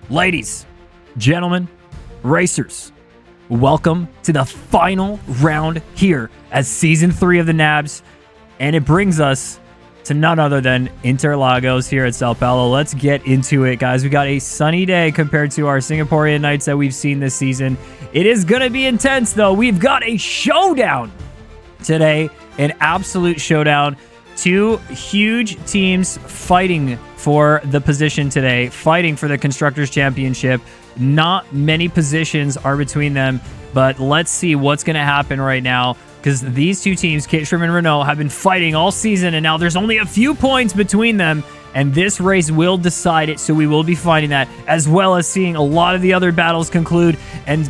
Ladies, gentlemen, racers, welcome to the final round here as Season 3 of the Nabs. And it brings us to none other than Interlagos here at Sao Paulo. Let's get into it, guys. We got a sunny day compared to our Singaporean nights that we've seen this season. It is going to be intense, though. We've got a showdown today, an absolute showdown. Two huge teams fighting for the position today, fighting for the Constructors' Championship. Not many positions are between them, but let's see what's going to happen right now, because these two teams, Caterham and Renault, have been fighting all season, and now there's only a few points between them, and this race will decide it, so we will be finding that, as well as seeing a lot of the other battles conclude, and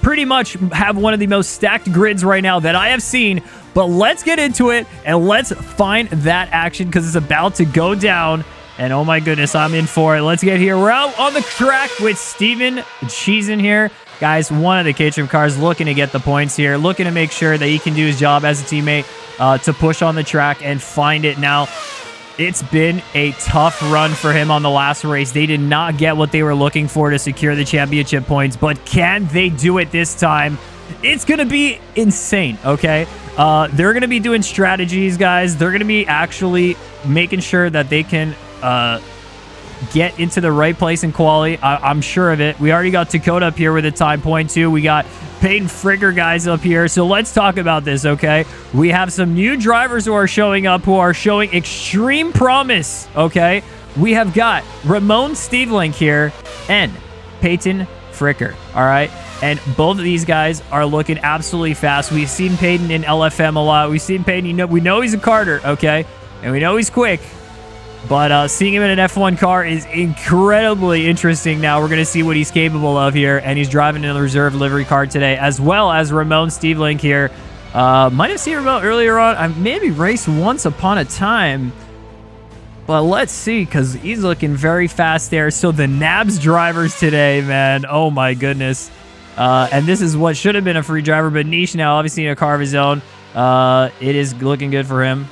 pretty much have one of the most stacked grids right now that I have seen. But let's get into it, and let's find that action, because it's about to go down. And oh my goodness, I'm in for it. Let's get here. We're out on the track with Steven Cheesin here. Guys, one of the Caterham cars looking to get the points here, looking to make sure that he can do his job as a teammate to push on the track and find it. Now, it's been a tough run for him on the last race. They did not get what they were looking for to secure the championship points, but can they do it this time? It's going to be insane, okay? They're going to be doing strategies, guys. They're going to be actually making sure that they can get into the right place in quali. I'm sure of it. We already got Dakota up here with a time point too. We got Peyton Frigger guys up here. So let's talk about this, okay? We have some new drivers who are showing up, who are showing extreme promise, okay? We have got Ramon Stevelink here and Peyton Frigger, all right? And both of these guys are looking absolutely fast. We've seen Peyton in LFM a lot. We've seen Peyton, we know he's a karter, okay? And we know he's quick. But seeing him in an F1 car is incredibly interesting now. We're going to see what he's capable of here. And he's driving in the reserve livery car today, as well as Ramon Stevelink here. Might have seen Ramon earlier on. I maybe raced once upon a time. But let's see, because he's looking very fast there. So the Nabs drivers today, man. Oh, my goodness. And this is what should have been a free driver, but Niche now obviously in a car of his own. It is looking good for him.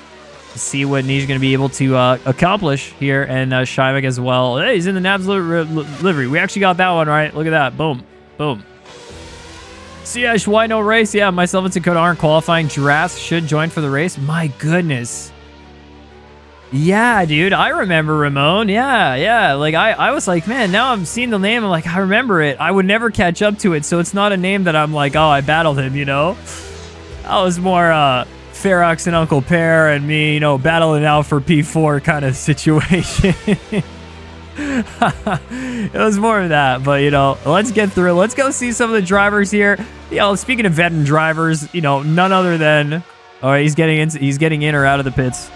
See what Niche is going to be able to accomplish here, and Shymak as well. Hey, he's in the Nabs livery. We actually got that one right. Look at that. Boom. Boom. Siash, why no race? Yeah, myself and Dakota aren't qualifying. Dras should join for the race. My goodness. Yeah, dude, I remember Ramon. Yeah. Like, I was like, man, now I'm seeing the name. I'm like, I remember it. I would never catch up to it, so it's not a name that I'm like, oh, I battled him, you know? I was more, Ferox and Uncle Pear and me, battling out for P4 kind of situation. It was more of that, but, let's get through it. Let's go see some of the drivers here. Speaking of veteran drivers, none other than... All right, he's getting in or out of the pits.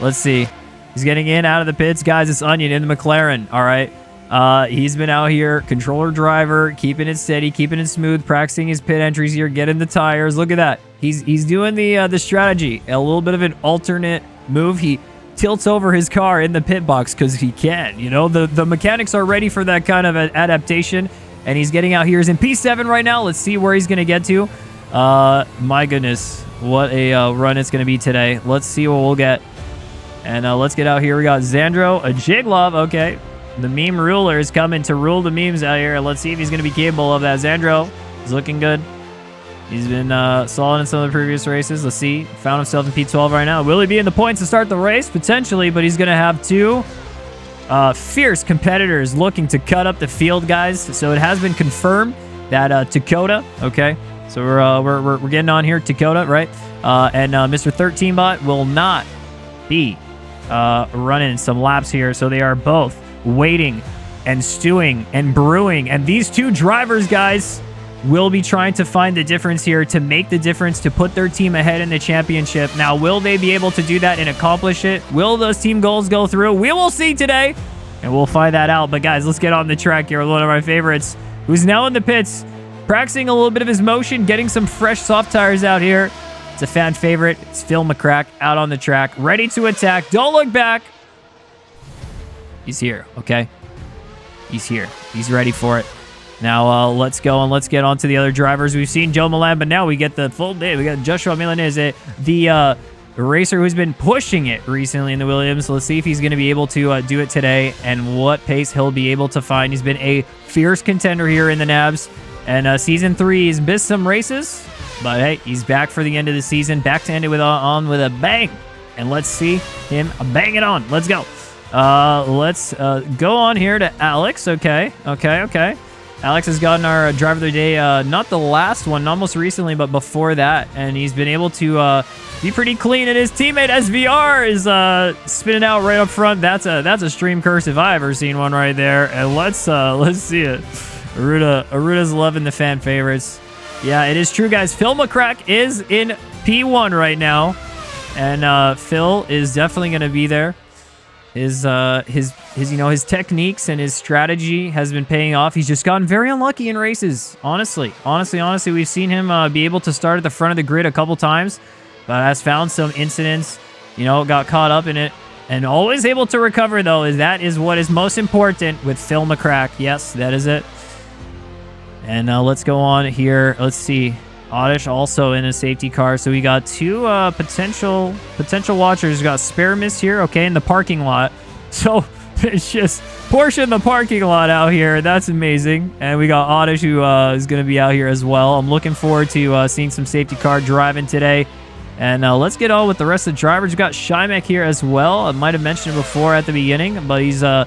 Let's see. He's getting in, out of the pits. Guys, it's Onion in the McLaren, all right? He's been out here, controller driver, keeping it steady, keeping it smooth, practicing his pit entries here, getting the tires. Look at that. He's doing the strategy, a little bit of an alternate move. He tilts over his car in the pit box because he can. The mechanics are ready for that kind of adaptation, and he's getting out here. He's in P7 right now. Let's see where he's going to get to. My goodness, what a run it's going to be today. Let's see what we'll get. And let's get out here. We got Xandro, a Jiglov. Okay. The meme ruler is coming to rule the memes out here. Let's see if he's going to be capable of that. Xandro is looking good. He's been solid in some of the previous races. Let's see. Found himself in P12 right now. Will he be in the points to start the race? Potentially, but he's going to have two fierce competitors looking to cut up the field, guys. So it has been confirmed that Dakota, okay, so we're getting on here, Dakota, right? And Mr. 13bot will not be running some laps here. So they are both waiting and stewing and brewing, and these two drivers, guys, will be trying to find the difference here, to make the difference, to put their team ahead in the championship. Now, will they be able to do that and accomplish it? Will those team goals go through? We will see today, and we'll find that out. But guys, let's get on the track here. One of my favorites, who's now in the pits, practicing a little bit of his motion, getting some fresh soft tires out here. It's a fan favorite. It's Phil McCrack out on the track, ready to attack. Don't look back. He's here, okay? He's here. He's ready for it. Now, let's go and let's get on to the other drivers. We've seen Joe Milan, but now we get the full day. We got Joshua Milanese, the the racer who's been pushing it recently in the Williams. Let's see if he's going to be able to do it today and what pace he'll be able to find. He's been a fierce contender here in the Nabs. And Season 3, he's missed some races, but hey, he's back for the end of the season, back to end it on with a bang. And let's see him bang it on. Let's go. Let's go on here to Alex. Okay. Alex has gotten our driver of the day, not the last one, not most recently, but before that. And he's been able to be pretty clean. And his teammate SVR is spinning out right up front. That's a stream curse if I've ever seen one right there. And let's see it. Aruda's loving the fan favorites. Yeah, it is true, guys. Phil McCrack is in P1 right now. And Phil is definitely going to be there. His techniques and his strategy has been paying off. He's just gotten very unlucky in races. Honestly, we've seen him be able to start at the front of the grid a couple times, but has found some incidents, got caught up in it, and always able to recover, though. That is what is most important with Phil McCrack. Yes, that is it. And let's go on here. Let's see. Oddish also in a safety car. So we got two potential watchers. We got Spare Miss here, okay, in the parking lot. So it's just Porsche in the parking lot out here. That's amazing. And we got Oddish who is going to be out here as well. I'm looking forward to seeing some safety car driving today. And let's get on with the rest of the drivers. We got Shymek here as well. I might have mentioned it before at the beginning, but he's there's a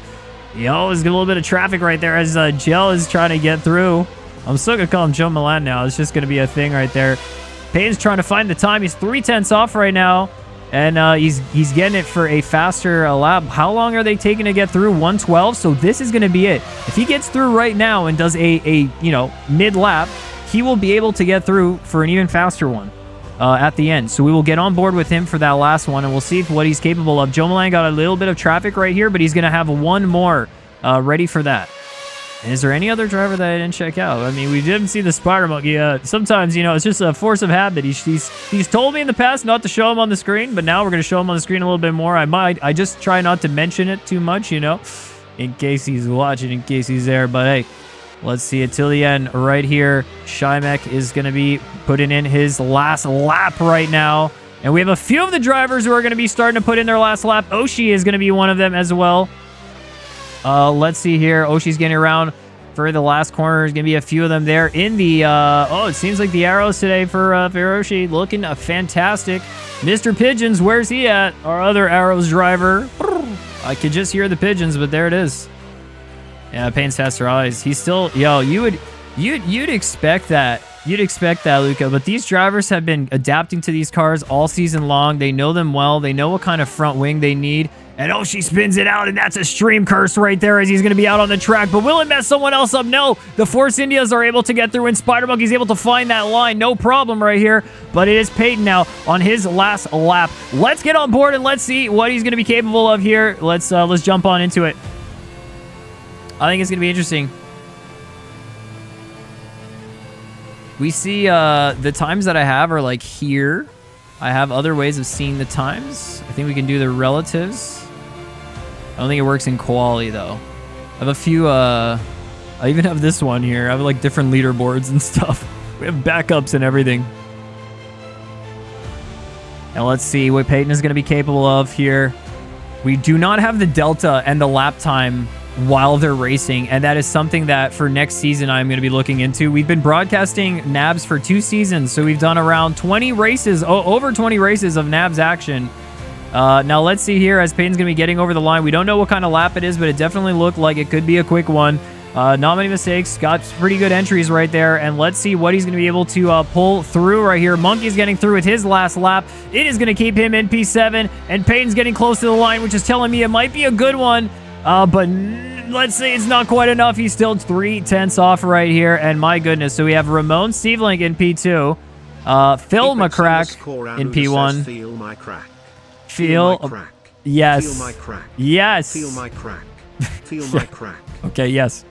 little bit of traffic right there as Gel is trying to get through. I'm still going to call him Joe Milan now. It's just going to be a thing right there. Payne's trying to find the time. He's 3/10 off right now. And he's getting it for a faster lap. How long are they taking to get through? 1:12. So this is going to be it. If he gets through right now and does a mid-lap, he will be able to get through for an even faster one at the end. So we will get on board with him for that last one, and we'll see what he's capable of. Joe Milan got a little bit of traffic right here, but he's going to have one more ready for that. And is there any other driver that I didn't check out? I mean, we didn't see the Spider Monkey. Sometimes, it's just a force of habit. He's told me in the past not to show him on the screen, but now we're going to show him on the screen a little bit more. I just try not to mention it too much, in case he's watching, in case he's there. But hey, let's see it till the end right here. Shymek is going to be putting in his last lap right now. And we have a few of the drivers who are going to be starting to put in their last lap. Oshi is going to be one of them as well. Let's see here. Oshi's getting around for the last corner. There's going to be a few of them there in the... it seems like the arrows today for Oshi looking fantastic. Mr. Pigeons, where's he at? Our other arrows driver. I could just hear the pigeons, but there it is. Yeah, Payne's faster eyes. He's still... You'd expect that. You'd expect that, Luca. But these drivers have been adapting to these cars all season long. They know them well. They know what kind of front wing they need. And she spins it out, and that's a stream curse right there as he's going to be out on the track. But will it mess someone else up? No. The Force Indias are able to get through, and Spider Monkey's able to find that line. No problem right here. But it is Peyton now on his last lap. Let's get on board, and let's see what he's going to be capable of here. Let's jump on into it. I think it's going to be interesting. We see the times that I have are like here. I have other ways of seeing the times. I think we can do the relatives. I don't think it works in quali though. I have a few, I even have this one here. I have like different leaderboards and stuff. We have backups and everything. And let's see what Peyton is going to be capable of here. We do not have the delta and the lap time while they're racing, and that is something that for next season I'm going to be looking into. We've been broadcasting Nabs for 2 seasons, so we've done around 20 races, over 20 races of Nabs action. Now let's see here as Peyton's going to be getting over the line. We don't know what kind of lap it is, but it definitely looked like it could be a quick one. Not many mistakes, got pretty good entries right there, and let's see what he's going to be able to pull through right here. Monkey's getting through with his last lap. It is going to keep him in P7, and Peyton's getting close to the line, which is telling me it might be a good one. But let's say it's not quite enough. He's still 3/10 off right here. And my goodness. So we have Ramon Steveling in P2. Phil McCrack in P1. Feel my crack. Feel my crack. Yes. Feel my crack. Yes. Feel my crack. Feel my crack. Okay, yes.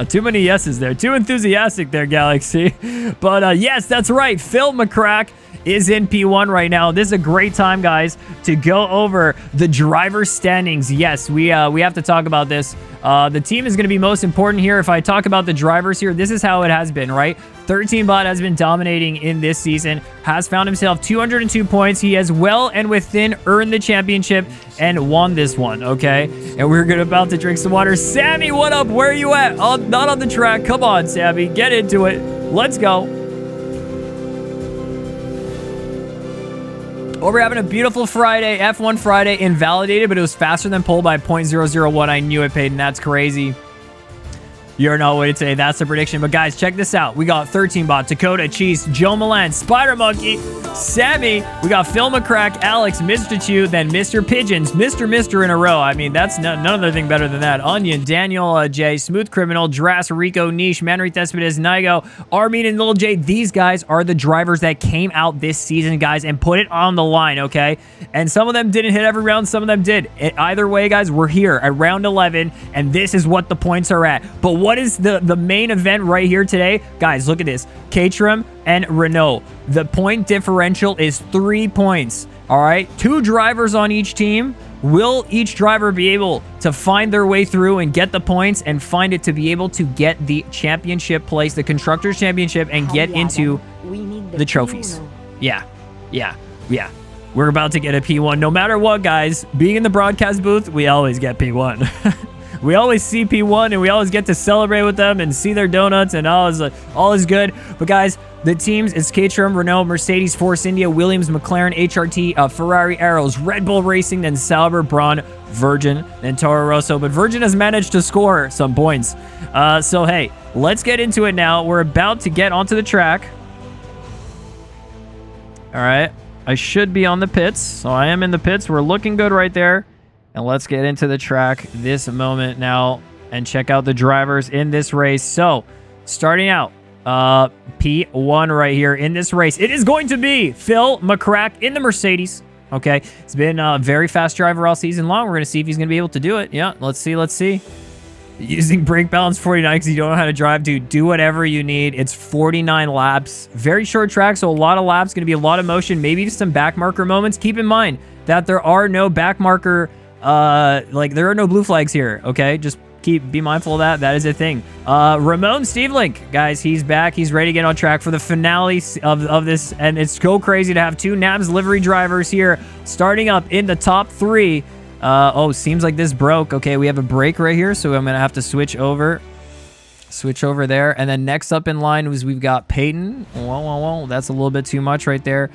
Too many yeses there. Too enthusiastic there, Galaxy. But yes, that's right. Phil McCrack is in P1 right now. This is a great time, guys, to go over the driver standings. Yes, we have to talk about this. The team is going to be most important here. If I talk about the drivers here, this is how it has been, right? 13bot has been dominating in this season, has found himself 202 points. He has well and within earned the championship and won this one, okay? And we're about to drink some water. Sammy, what up? Where are you at? Oh, not on the track. Come on, Sammy. Get into it. Let's go. Oh, we're having a beautiful Friday, F1 Friday, invalidated, but it was faster than pole by 0.001. I knew it, Peyton. That's crazy. You're not what to say. That's the prediction. But guys, check this out. We got 13bot, Dakota, Cheese, Joe Milan, Spider Monkey, Sammy. We got Phil McCrack, Alex, Mr. Chew, then Mr. Pigeons, Mr. in a row. I mean, that's none other thing better than that. Onion, Daniel J, Smooth Criminal, Dras, Rico, Niche, Manry Thespidus, Nigo, Armin, and Lil J. These guys are the drivers that came out this season, guys, and put it on the line, okay? And some of them didn't hit every round. Some of them did. Either way, guys, we're here at round 11, and this is what the points are at. But what is the main event right here today? Guys, look at this. Caterham and Renault. The point differential is 3 points. All right. 2 drivers on each team. Will each driver be able to find their way through and get the points and find it to be able to get the championship place, the Constructors Championship, and get into the trophies? Yeah. We're about to get a P1. No matter what, guys, being in the broadcast booth, we always get P1. We always see P1 and we always get to celebrate with them and see their donuts and all is good. But guys, the teams, it's Caterham, Renault, Mercedes, Force India, Williams, McLaren, HRT, Ferrari, Arrows, Red Bull Racing, then Sauber, Braun, Virgin, then Toro Rosso. But Virgin has managed to score some points. So hey, let's get into it now. We're about to get onto the track. All right. I should be on the pits. So I am in the pits. We're looking good right there. And let's get into the track this moment now and check out the drivers in this race. So, starting out, P1 right here in this race. It is going to be Phil McCrack in the Mercedes. Okay, he's been a very fast driver all season long. We're going to see if he's going to be able to do it. Yeah, let's see. Using brake balance 49 because you don't know how to drive, dude. Do whatever you need. It's 49 laps. Very short track, so a lot of laps. Going to be a lot of motion. Maybe some back marker moments. Keep in mind that there are no back marker... there are no blue flags here, okay? Just be mindful of that. That is a thing. Ramon Stevelink, guys, he's back. He's ready to get on track for the finale of this, and it's so crazy to have 2 Nabs livery drivers here starting up in the top 3. Oh, seems like this broke. Okay, we have a break right here, so I'm going to have to switch over there. And then next up in line was we've got Peyton. Whoa. That's a little bit too much right there.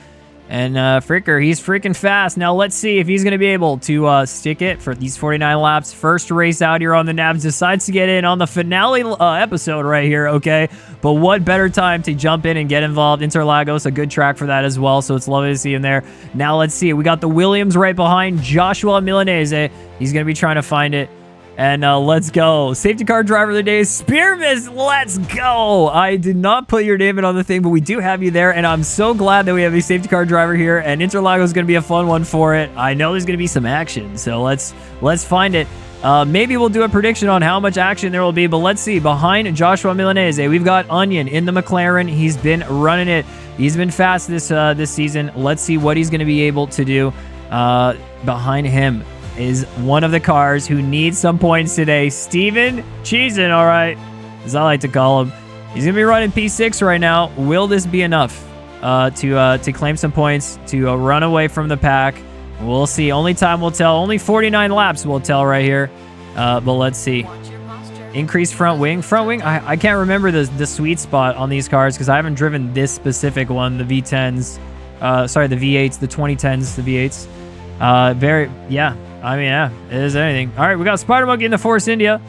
And Fricker, he's freaking fast. Now, let's see if he's going to be able to stick it for these 49 laps. First race out here on the Nabs. Decides to get in on the finale episode right here, okay? But what better time to jump in and get involved? Interlagos, a good track for that as well, so it's lovely to see him there. Now, let's see. We got the Williams right behind Joshua Milanese. He's going to be trying to find it. And let's go. Safety car driver of the day, Spearmas. Let's go. I did not put your name in on the thing, but we do have you there. And I'm so glad that we have a safety car driver here. And Interlagos is going to be a fun one for it. I know there's going to be some action. So let's find it. Maybe we'll do a prediction on how much action there will be. But let's see. Behind Joshua Milanese, we've got Onion in the McLaren. He's been running it. He's been fast this season. Let's see what he's going to be able to do. Behind him is one of the cars who needs some points today. Steven Cheesin, all right, as I like to call him. He's going to be running P6 right now. Will this be enough to claim some points, to run away from the pack? We'll see. Only time will tell. Only 49 laps will tell right here. But let's see. Increased front wing. Front wing, I can't remember the sweet spot on these cars because I haven't driven this specific one, the V10s. Sorry, the V8s, the 2010s, the V8s. Yeah, it is anything. All right, we got Spider Monkey in the Force India.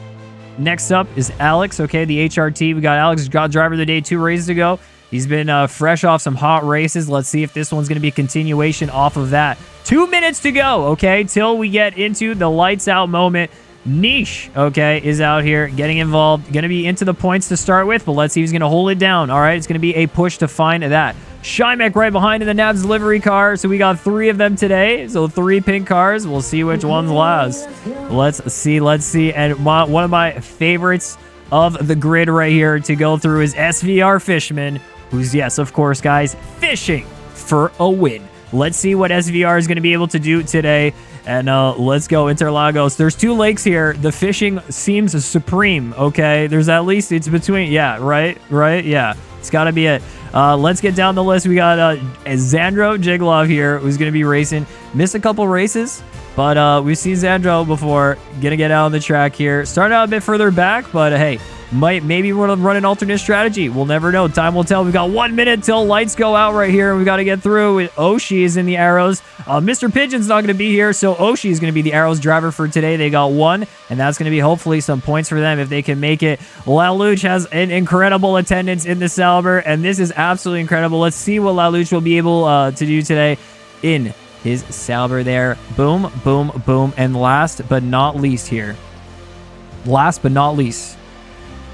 Next up is Alex, okay, the HRT. We got Alex, got driver of the day 2 races ago. He's been fresh off some hot races. Let's see if this one's going to be a continuation off of that. 2 minutes to go, okay, till we get into the lights out moment. Niche, okay, is out here getting involved. Going to be into the points to start with, but let's see if he's going to hold it down. All right, it's going to be a push to find that. Shymek right behind in the Nabs livery car. So we got 3 of them today. So 3 pink cars. We'll see which one's last. Let's see. And one of my favorites of the grid right here to go through is SVR Fishman, who's, yes, of course, guys, fishing for a win. Let's see what SVR is going to be able to do today. And let's go Interlagos. There's 2 lakes here. The fishing seems supreme, okay? There's at least, it's between, yeah, right? Yeah, it's got to be it. Let's get down the list. We got Xandro Jiglov here, who's going to be racing. Missed a couple races, but we've seen Xandro before. Going to get out on the track here. Starting out a bit further back, but hey, maybe we'll run an alternate strategy. We'll never know. Time will tell. We've got 1 minute till lights go out right here. We got to get through. Oshi is in the arrows. Mr. Pigeon's not going to be here, so Oshi is going to be the arrows driver for today. They got 1, and that's going to be hopefully some points for them if they can make it. Laluch has an incredible attendance in the Sauber, and this is absolutely incredible. Let's see what Laluch will be able to do today in his Sauber there. Boom, boom, boom. And last but not least here,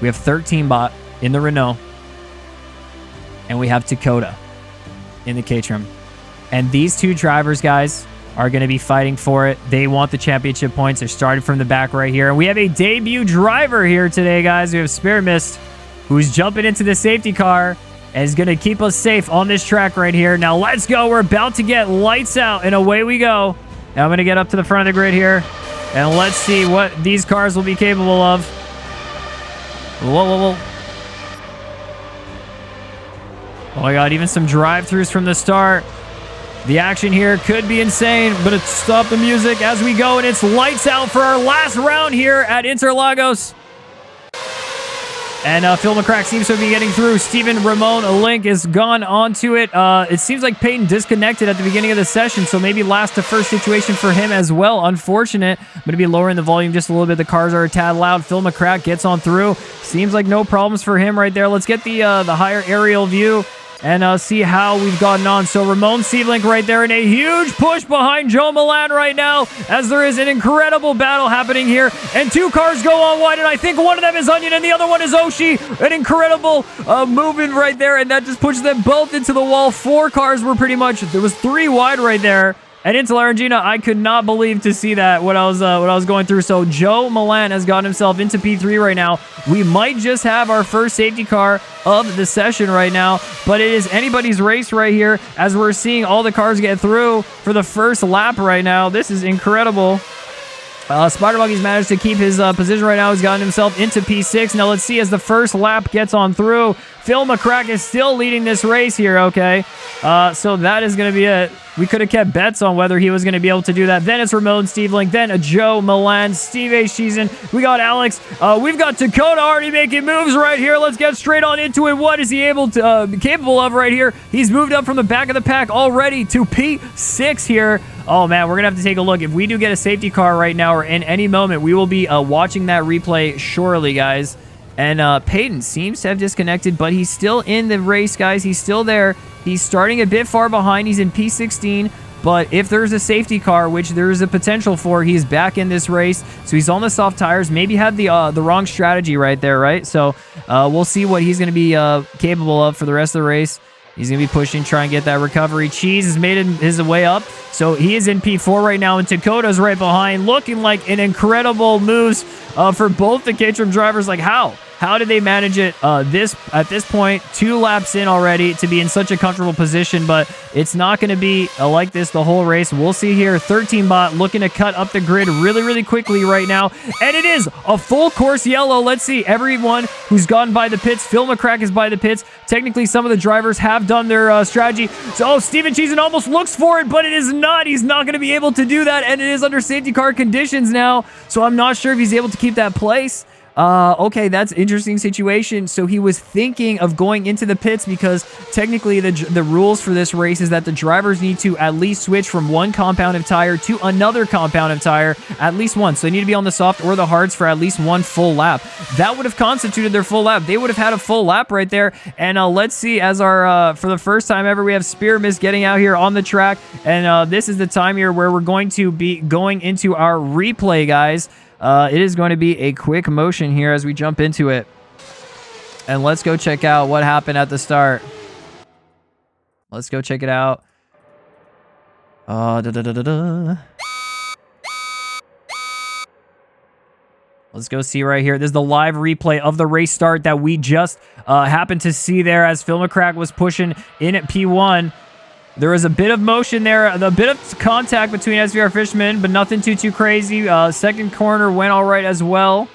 we have 13 bot in the Renault, and we have Dakota in the Caterham. And these 2 drivers, guys, are going to be fighting for it. They want the championship points. They're starting from the back right here. And we have a debut driver here today, guys. We have Spear Mist, who's jumping into the safety car and is going to keep us safe on this track right here. Now, let's go. We're about to get lights out, and away we go. Now, I'm going to get up to the front of the grid here, and let's see what these cars will be capable of. Whoa. Oh my god, even some drive-thrus from the start. The action here could be insane, but it's stop the music as we go, and it's lights out for our last round here at Interlagos. And Phil McCrack seems to be getting through. Steven Ramon Link is gone onto it. It seems like Peyton disconnected at the beginning of the session, so maybe last to first situation for him as well. Unfortunate. I'm going to be lowering the volume just a little bit. The cars are a tad loud. Phil McCrack gets on through. Seems like no problems for him right there. Let's get the higher aerial view and see how we've gotten on. So Ramon Seedlink right there in a huge push behind Joe Milan right now, as there is an incredible battle happening here. And 2 cars go on wide, and I think one of them is Onion and the other one is Oshi. An incredible movement right there, and that just pushes them both into the wall. 4 cars were pretty much, there was 3 wide right there. And into Laurangina, I could not believe to see that what I was going through. So Joe Milan has gotten himself into P3 right now. We might just have our first safety car of the session right now, but it is anybody's race right here as we're seeing all the cars get through for the first lap right now. This is incredible. Spider Monkey's managed to keep his position right now. He's gotten himself into P6. Now let's see as the first lap gets on through. Phil McCrack is still leading this race here, okay? So that is going to be it. We could have kept bets on whether he was going to be able to do that. Then it's Ramon Steve Link. Then a Joe Milan, Steve A. Sheezen. We got Alex. We've got Dakota already making moves right here. Let's get straight on into it. What is he capable of right here? He's moved up from the back of the pack already to P6 here. Oh, man, we're going to have to take a look. If we do get a safety car right now or in any moment, we will be watching that replay surely, guys. And Peyton seems to have disconnected, but he's still in the race, guys. He's still there. He's starting a bit far behind. He's in P16. But if there's a safety car, which there is a potential for, he's back in this race. So he's on the soft tires. Maybe had the wrong strategy right there, right? So we'll see what he's going to be capable of for the rest of the race. He's going to be pushing, try and get that recovery. Cheese has made his way up. So he is in P4 right now, and Dakota's right behind, looking like an incredible moves for both the Caterham drivers. Like, how? How did they manage it at this point, 2 laps in already, to be in such a comfortable position? But it's not going to be like this the whole race. We'll see here. 13 bot looking to cut up the grid really, really quickly right now. And it is a full course yellow. Let's see. Everyone who's gone by the pits. Phil McCrack is by the pits. Technically, some of the drivers have done their strategy. So, Steven Cheezen almost looks for it, but it is not. He's not going to be able to do that. And it is under safety car conditions now. So, I'm not sure if he's able to keep that place. Okay, that's an interesting situation. So he was thinking of going into the pits because technically the rules for this race is that the drivers need to at least switch from one compound of tire to another compound of tire at least once. So they need to be on the soft or the hards for at least one full lap. That would have constituted their full lap. They would have had a full lap right there. And let's see, as our for the first time ever, we have Spear Mist getting out here on the track. And this is the time here where we're going to be going into our replay, guys. It is going to be a quick motion here as we jump into it. And let's go check out what happened at the start. Let's go check it out. Let's go see right here. This is the live replay of the race start that we just happened to see there as Phil McCrack was pushing in at P1. There was a bit of motion there, a bit of contact between SVR Fishman, but nothing too crazy. Second corner went all right as well.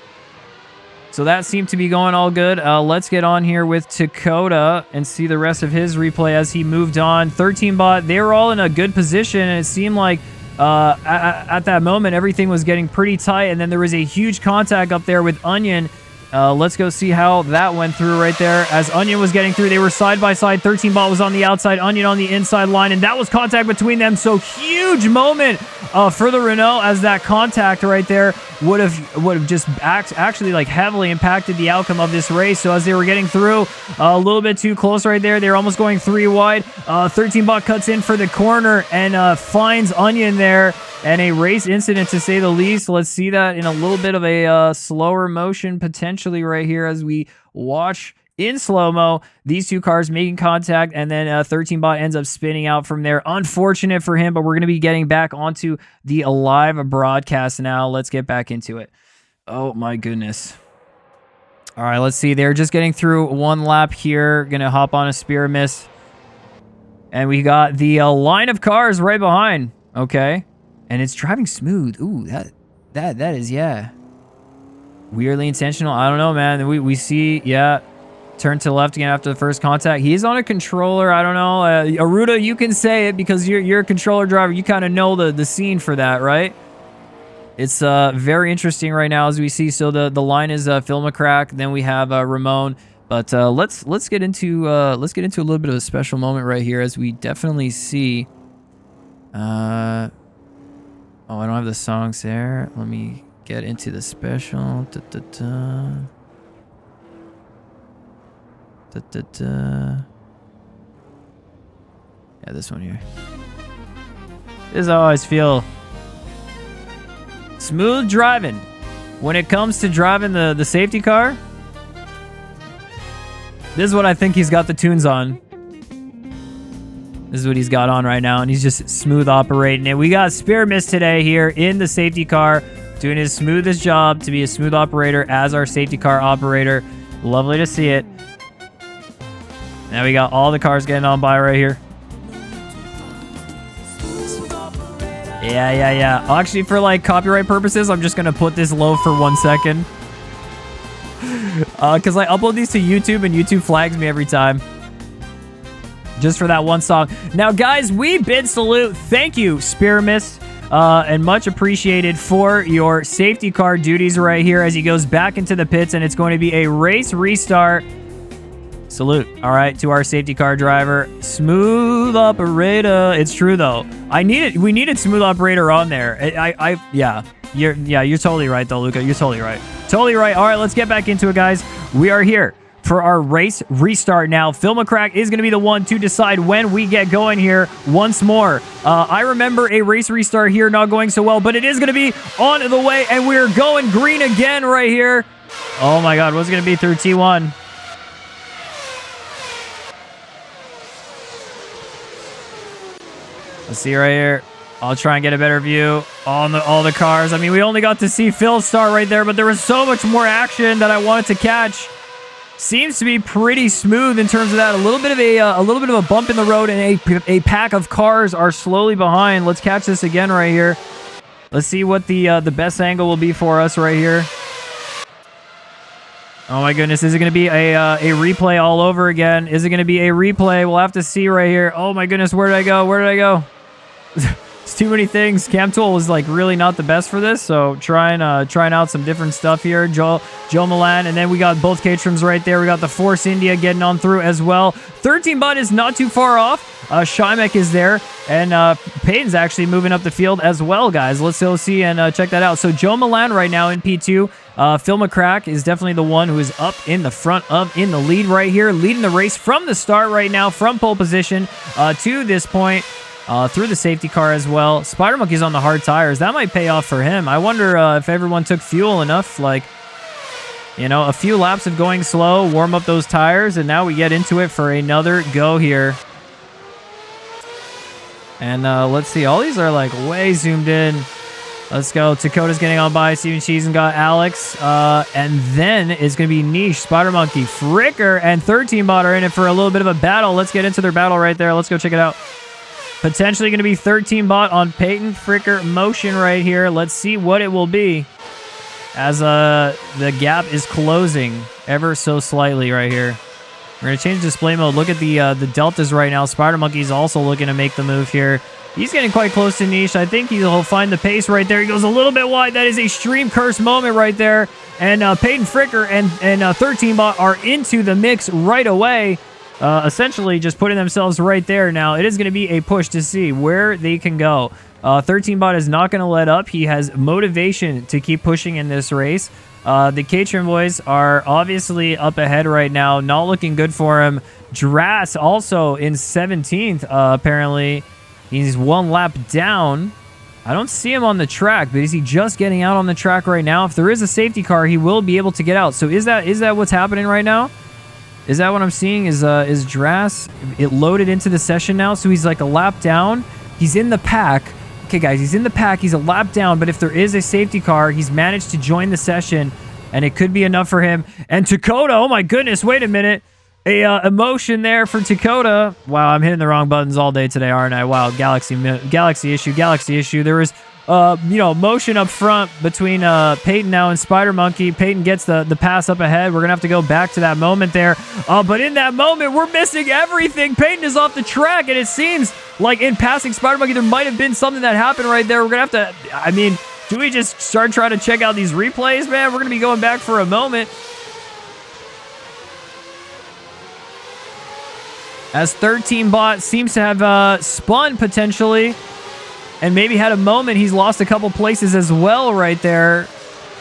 So that seemed to be going all good. Let's get on here with Dakota and see the rest of his replay as he moved on. 13 bot, they were all in a good position, and it seemed like at that moment everything was getting pretty tight, and then there was a huge contact up there with Onion. Let's go see how that went through right there. As Onion was getting through, they were side by side. 13 bot was on the outside, Onion on the inside line, and that was contact between them. So huge moment for the Renault, as that contact right there would have just actually like heavily impacted the outcome of this race. So as they were getting through, a little bit too close right there. They're almost going 3 wide. 13 bot cuts in for the corner and finds Onion there. And a race incident, to say the least. Let's see that in a little bit of a slower motion potentially right here as we watch in slow-mo these two cars making contact, and then 13 bot ends up spinning out from there. Unfortunate for him, but we're going to be getting back onto the live broadcast now. Let's get back into it. Oh my goodness. All right, let's see. They're just getting through one lap here. Going to hop on a spear miss. And we got the line of cars right behind. Okay. And it's driving smooth. Ooh, that is, yeah. Weirdly intentional. I don't know, man. We see, yeah. Turn to the left again after the first contact. He's on a controller. I don't know. Aruda, you can say it because you're a controller driver. You kind of know the scene for that, right? It's very interesting right now as we see. So the line is Phil McCrack. Then we have Ramon. But let's get into a little bit of a special moment right here as we definitely see. Oh, I don't have the songs there. Let me get into the special. Yeah, this one here. This is how I always feel. Smooth driving. When it comes to driving the safety car, this is what I think he's got the tunes on. This is what he's got on right now, and he's just smooth operating it. We got Spear Miss today here in the safety car, doing his smoothest job to be a smooth operator as our safety car operator. Lovely to see it. Now we got all the cars getting on by right here. Yeah. Actually, for like copyright purposes, I'm just going to put this low for 1 second. Because I upload these to YouTube, and YouTube flags me every time. Just for that one song. Now, guys, we bid salute. Thank you, Spearmiss, and much appreciated for your safety car duties right here as he goes back into the pits, and it's going to be a race restart. Salute, all right, to our safety car driver, smooth operator. It's true though. We needed smooth operator on there. Yeah, you're totally right though, Luca. You're totally right. Totally right. All right, let's get back into it, guys. We are here for our race restart now. Phil McCrack is going to be the one to decide when we get going here once more. I remember a race restart here not going so well, but it is going to be on the way, and we're going green again right here. Oh my God, what's going to be through T1? Let's see right here. I'll try and get a better view on all the cars. I mean, we only got to see Phil start right there, but there was so much more action that I wanted to catch. Seems to be pretty smooth in terms of that. A little bit of a bump in the road, and a pack of cars are slowly behind. Let's catch this again right here. Let's see what the best angle will be for us right here. Oh my goodness, is it going to be a replay all over again? Is it going to be a replay? We'll have to see right here. Oh my goodness, where did I go? Where did I go? It's too many things. CamTool was like really not the best for this, so trying out some different stuff here. Joe Milan, and then we got both Caterhams right there. We got the Force India getting on through as well. 13 Bud is not too far off. Shymek is there, and Payton's actually moving up the field as well, guys. Let's go see and check that out. So Joe Milan right now in P2. Phil McCrack is definitely the one who is up in the front in the lead right here, leading the race from the start right now, from pole position to this point. Through the safety car as well. Spider Monkey's on the hard tires. That might pay off for him. I wonder if everyone took fuel enough, like, you know, a few laps of going slow, warm up those tires, and now we get into it for another go here. And let's see. All these are like way zoomed in. Let's go. Dakota's getting on by. Steven Cheese and got Alex. And then it's going to be Niche, Spider Monkey, Fricker, and 13 Bot are in it for a little bit of a battle. Let's get into their battle right there. Let's go check it out. Potentially going to be 13 bot on Peyton Fricker motion right here. Let's see what it will be as the gap is closing ever so slightly right here. We're going to change display mode. Look at the deltas right now. Spider Monkey's also looking to make the move here. He's getting quite close to Niche. I think he'll find the pace right there. He goes a little bit wide. That is a stream curse moment right there. And Peyton Fricker and 13 bot are into the mix right away. Essentially just putting themselves right there. Now, it is going to be a push to see where they can go. 13 bot is not going to let up. He has motivation to keep pushing in this race. The K-Trim boys are obviously up ahead right now. Not looking good for him. Dras also in 17th, apparently. He's one lap down. I don't see him on the track, but is he just getting out on the track right now? If there is a safety car, he will be able to get out. So is that what's happening right now? Is that what I'm seeing? Is Dras it loaded into the session now? So he's like a lap down. He's in the pack. Okay, guys, he's in the pack. He's a lap down, but if there is a safety car, he's managed to join the session, and it could be enough for him. And Dakota, oh my goodness, wait a minute. Emotion there for Dakota. Wow, I'm hitting the wrong buttons all day today, aren't I? Wow, galaxy issue. There was motion up front between Peyton now and Spider Monkey. Peyton gets the pass up ahead. We're going to have to go back to that moment there. But in that moment, we're missing everything. Peyton is off the track, and it seems like in passing Spider Monkey, there might have been something that happened right there. We're going to have to, I mean, do we just start trying to check out these replays, man? We're going to be going back for a moment. As 13 bot seems to have spun potentially. And maybe had a moment. He's lost a couple places as well right there.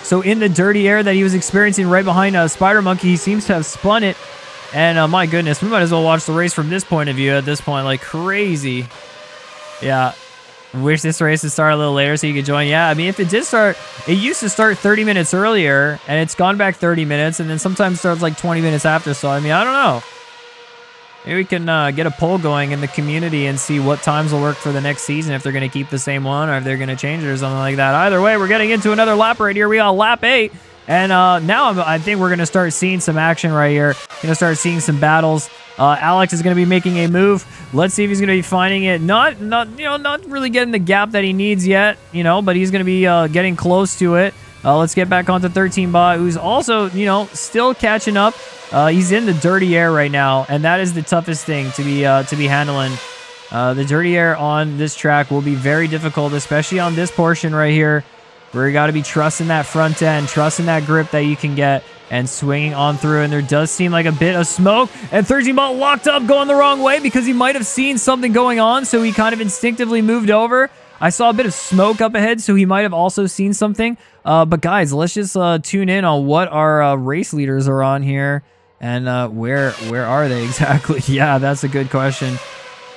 So in the dirty air that he was experiencing right behind Spider Monkey, he seems to have spun it. And my goodness, we might as well watch the race from this point of view at this point. Like crazy. Yeah. Wish this race had started a little later so you could join. Yeah, I mean, if it did start, it used to start 30 minutes earlier. And it's gone back 30 minutes. And then sometimes starts like 20 minutes after. So, I mean, I don't know. Maybe we can get a poll going in the community and see what times will work for the next season, if they're going to keep the same one or if they're going to change it or something like that. Either way, we're getting into another lap right here. We got lap 8. And now I think we're going to start seeing some action right here. Going to start seeing some battles. Alex is going to be making a move. Let's see if he's going to be finding it. Not really getting the gap that he needs yet, but he's going to be getting close to it. Let's get back onto 13 bot, who's also, still catching up. He's in the dirty air right now, and that is the toughest thing to be handling. The dirty air on this track will be very difficult, especially on this portion right here, where you got to be trusting that front end, trusting that grip that you can get, and swinging on through. And there does seem like a bit of smoke, and 13 ball locked up, going the wrong way because he might have seen something going on, so he kind of instinctively moved over. I saw a bit of smoke up ahead, so he might have also seen something. But guys, let's just tune in on what our race leaders are on here. And where are they exactly? Yeah, that's a good question.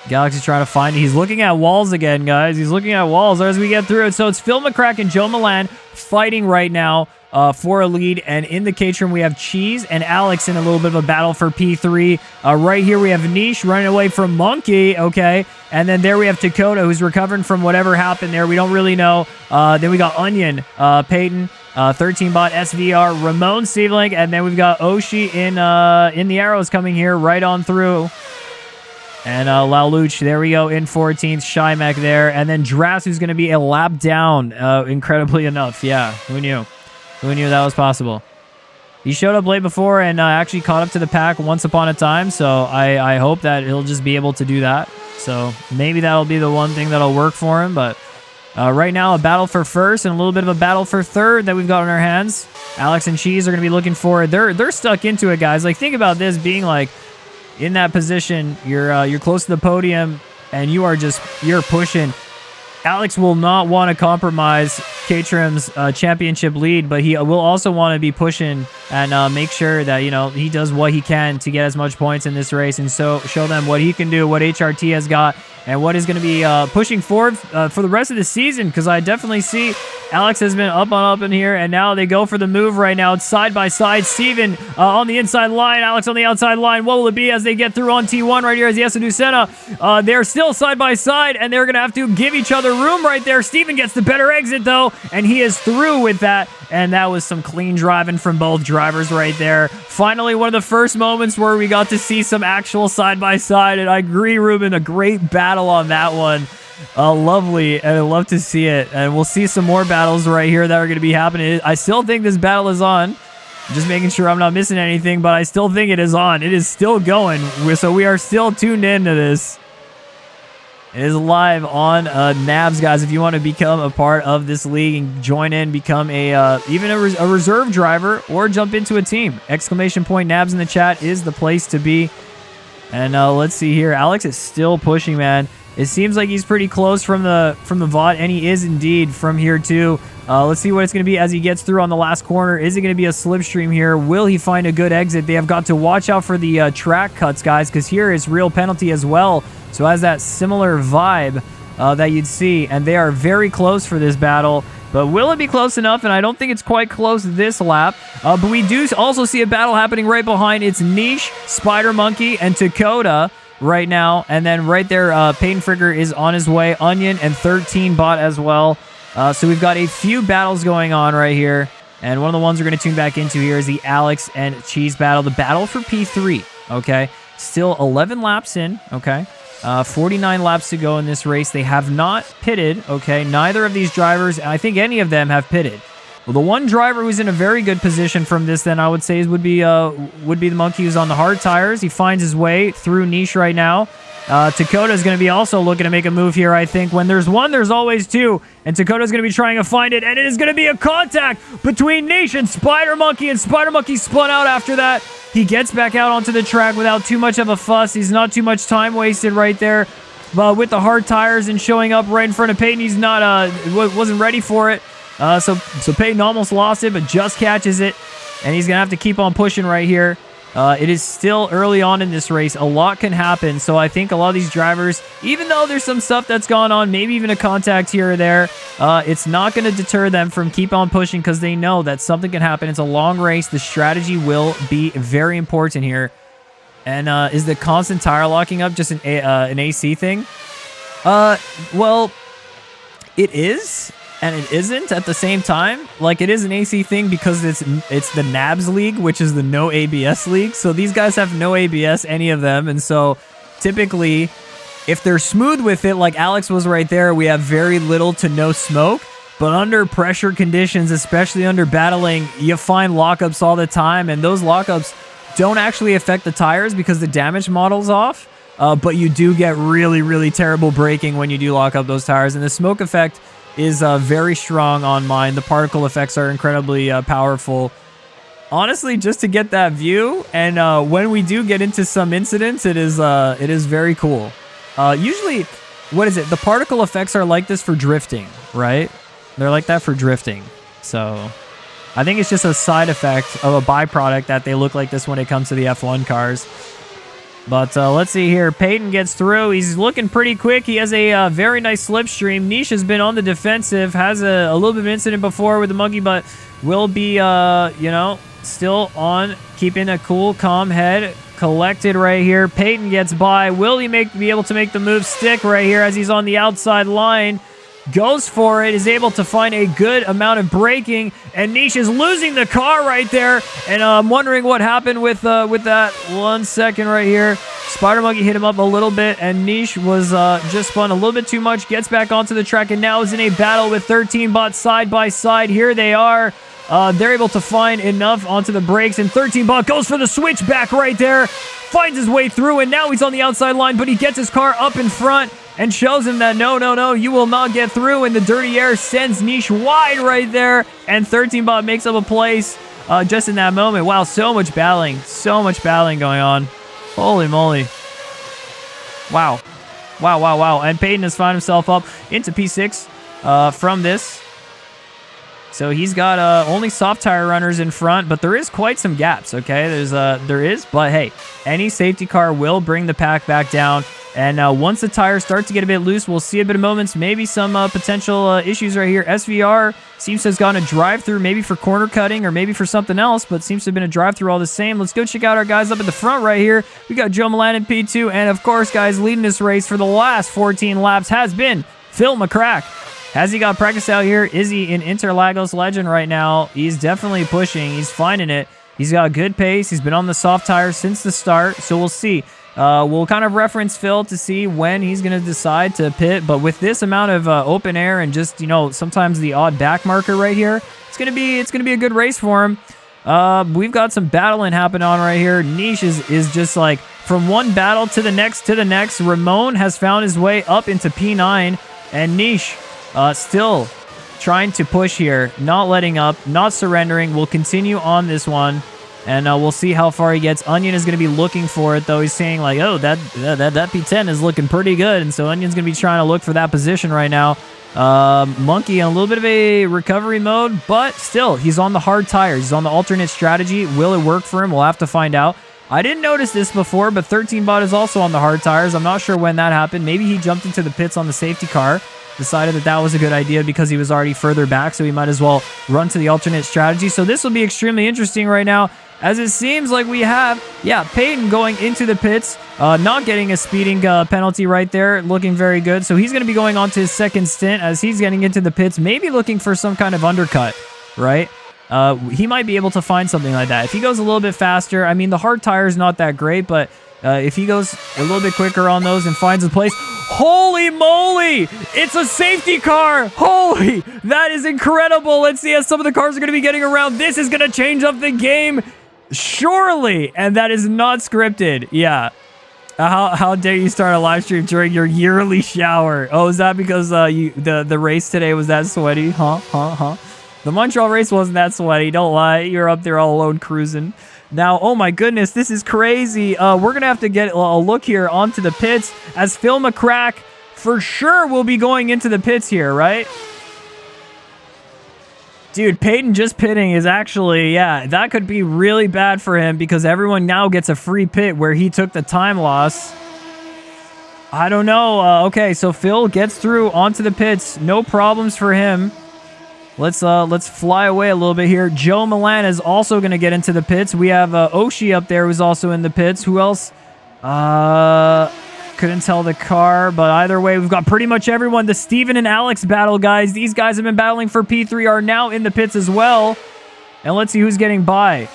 Galaxy's trying to find it. He's looking at walls again, guys. He's looking at walls as we get through it. So it's Phil McCrack and Joe Milan fighting right now for a lead. And in the K-Trim, we have Cheese and Alex in a little bit of a battle for P3. Right here, we have Niche running away from Monkey. Okay. And then there we have Dakota, who's recovering from whatever happened there. We don't really know. Then we got Onion, Peyton, 13 bot, SVR, Ramon Seedling, and then we've got Oshi in the arrows coming here right on through. And Laluch, there we go, in 14th. Shymek there. And then Dras, who's going to be a lap down, incredibly enough. Yeah, who knew? Who knew that was possible? He showed up late before and actually caught up to the pack once upon a time. So I hope that he'll just be able to do that. So maybe that'll be the one thing that'll work for him. But right now, a battle for first and a little bit of a battle for third that we've got on our hands. Alex and Cheese are going to be looking for it. They're stuck into it, guys. Like, think about this being like in that position. You're close to the podium and you're pushing. Alex will not want to compromise K-Trim's championship lead, but he will also want to be pushing and make sure that, he does what he can to get as much points in this race and so show them what he can do, what HRT has got, and what is going to be pushing forward for the rest of the season, because I definitely see Alex has been up in here, and now they go for the move right now. It's side by side. Steven on the inside line. Alex on the outside line. What will it be as they get through on T1 right here as the Assetto Corsa? They're still side by side, and they're going to have to give each other room right there. Steven gets the better exit, though, and he is through with that. And that was some clean driving from both drivers right there. Finally, one of the first moments where we got to see some actual side by side. And I agree, Ruben, a great battle on that one. Lovely, and I love to see it. And we'll see some more battles right here that are going to be happening. I still think this battle is on. Just making sure I'm not missing anything, but I still think it is on. It is still going, so we are still tuned into this. It is live on Nabs, guys. If you want to become a part of this league and join in, become even a reserve driver or jump into a team. !Nabs in the chat is the place to be. And let's see here. Alex is still pushing, man. It seems like he's pretty close from the VOD, and he is indeed from here too. Let's see what it's going to be as he gets through on the last corner. Is it going to be a slipstream here? Will he find a good exit? They have got to watch out for the track cuts, guys, because here is real penalty as well. So it has that similar vibe that you'd see, and they are very close for this battle. But will it be close enough? And I don't think it's quite close this lap. But we do also see a battle happening right behind. It's Niche, Spider Monkey, and Dakota right now. And then right there, Peyton Fricker is on his way. Onion and 13 bot as well. So we've got a few battles going on right here. And one of the ones we're going to tune back into here is the Alex and Cheese battle. The battle for P3, okay? Still 11 laps in, okay? 49 laps to go in this race. They have not pitted, okay? Neither of these drivers, I think any of them have pitted. Well, the one driver who's in a very good position from this, then I would say, would be the monkey who's on the hard tires. He finds his way through Niche right now. Dakota is going to be also looking to make a move here, I think. When there's one, there's always two. And Dakota's going to be trying to find it. And it is going to be a contact between Niche and Spider Monkey. And Spider Monkey spun out after that. He gets back out onto the track without too much of a fuss. He's not too much time wasted right there. But with the hard tires and showing up right in front of Peyton, he's not wasn't ready for it. So Peyton almost lost it, but just catches it. And he's going to have to keep on pushing right here. It is still early on in this race. A lot can happen. So I think a lot of these drivers, even though there's some stuff that's gone on, maybe even a contact here or there, it's not going to deter them from keep on pushing because they know that something can happen. It's a long race. The strategy will be very important here. And is the constant tire locking up just an AC thing? Well, it is. And it isn't at the same time. Like, it is an AC thing because it's the Nabs League, which is the no ABS league. So these guys have no ABS, any of them. And so typically, if they're smooth with it, like Alex was right there, we have very little to no smoke. But under pressure conditions, especially under battling, you find lockups all the time. And those lockups don't actually affect the tires because the damage model's off. But you do get really, really terrible braking when you do lock up those tires. And the smoke effect is very strong on mine. The particle effects are incredibly powerful. Honestly, just to get that view, and when we do get into some incidents, it is very cool. Usually, what is it? The particle effects are like this for drifting, right? They're like that for drifting. So I think it's just a side effect of a byproduct that they look like this when it comes to the F1 cars. But let's see here. Peyton gets through. He's looking pretty quick. He has a very nice slipstream. Niche has been on the defensive. Has a little bit of incident before with the monkey, but will be, still on, keeping a cool, calm head. Collected right here. Peyton gets by. Will he be able to make the move stick right here as he's on the outside line? Goes for it, is able to find a good amount of braking, and Niche is losing the car right there, and I'm wondering what happened with that. 1 second right here. Spider Monkey hit him up a little bit, and Niche was just spun a little bit too much, gets back onto the track, and now is in a battle with 13 Bot side by side. Here they are. They're able to find enough onto the brakes, and 13 Bot goes for the switchback right there, finds his way through, and now he's on the outside line, but he gets his car up in front and shows him that no, you will not get through, and the dirty air sends Niche wide right there, and 13 Bot makes up a place just in that moment. Wow, so much battling going on. Holy moly. Wow. And Peyton has found himself up into P6 from this. So he's got only soft tire runners in front, but there is quite some gaps, okay? There is, but hey, any safety car will bring the pack back down. And once the tires start to get a bit loose, we'll see a bit of moments, maybe some potential issues right here. SVR seems to have gone a drive-through, maybe for corner cutting or maybe for something else, but seems to have been a drive-through all the same. Let's go check out our guys up at the front right here. We got Joe Milan in P2, and of course, guys, leading this race for the last 14 laps has been Phil McCrack. Has he got practice out here? Is he in Interlagos Legend right now? He's definitely pushing. He's finding it. He's got a good pace. He's been on the soft tires since the start, so we'll see. We'll kind of reference Phil to see when he's going to decide to pit, but with this amount of open air and just, you know, sometimes the odd back marker right here, it's going to be a good race for him. We've got some battling happening on right here. Niche is just like from one battle to the next to the next. Ramon has found his way up into P9, and Niche still trying to push here, not letting up, not surrendering. We'll continue on this one. And we'll see how far he gets. Onion is going to be looking for it, though. He's saying, like, oh, that P10 is looking pretty good. And so Onion's going to be trying to look for that position right now. Monkey in a little bit of a recovery mode, but still, he's on the hard tires. He's on the alternate strategy. Will it work for him? We'll have to find out. I didn't notice this before, but 13bot is also on the hard tires. I'm not sure when that happened. Maybe he jumped into the pits on the safety car. Decided that was a good idea because he was already further back, so he might as well run to the alternate strategy. So this will be extremely interesting right now, as it seems like we have, Peyton going into the pits, not getting a speeding penalty right there, looking very good. So he's going to be going on to his second stint as he's getting into the pits, maybe looking for some kind of undercut, right? He might be able to find something like that. If he goes a little bit faster, I mean, the hard tire is not that great, but if he goes a little bit quicker on those and finds a place... Holy moly! It's a safety car! Holy! That is incredible! Let's see how some of the cars are going to be getting around. This is going to change up the game, surely! And that is not scripted. Yeah. How dare you start a live stream during your yearly shower? Oh, is that because the race today was that sweaty? Huh? The Montreal race wasn't that sweaty. Don't lie. You're up there all alone cruising. Now, oh my goodness, this is crazy. We're going to have to get a look here onto the pits as Phil McCrack for sure will be going into the pits here, right? Dude, Peyton just pitting is actually, that could be really bad for him because everyone now gets a free pit where he took the time loss. I don't know. Okay, so Phil gets through onto the pits. No problems for him. Let's fly away a little bit here. Joe Milan is also going to get into the pits. We have Oshie up there who's also in the pits. Who else? Couldn't tell the car, but either way, we've got pretty much everyone. The Steven and Alex battle, guys. These guys have been battling for P3, are now in the pits as well. And let's see who's getting by.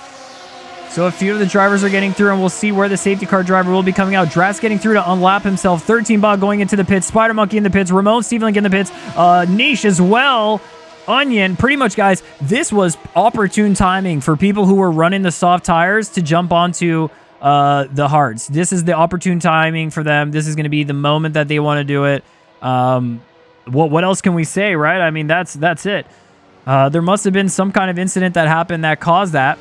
So a few of the drivers are getting through, and we'll see where the safety car driver will be coming out. Drass getting through to unlap himself. 13bot going into the pits. Spider Monkey in the pits. Ramon Stevenlink in the pits. Niche as well. Onion, pretty much, guys, this was opportune timing for people who were running the soft tires to jump onto the hards. This is the opportune timing for them. This is going to be the moment that they want to do it. What else can we say, right? I mean, that's it. There must have been some kind of incident that happened that caused that.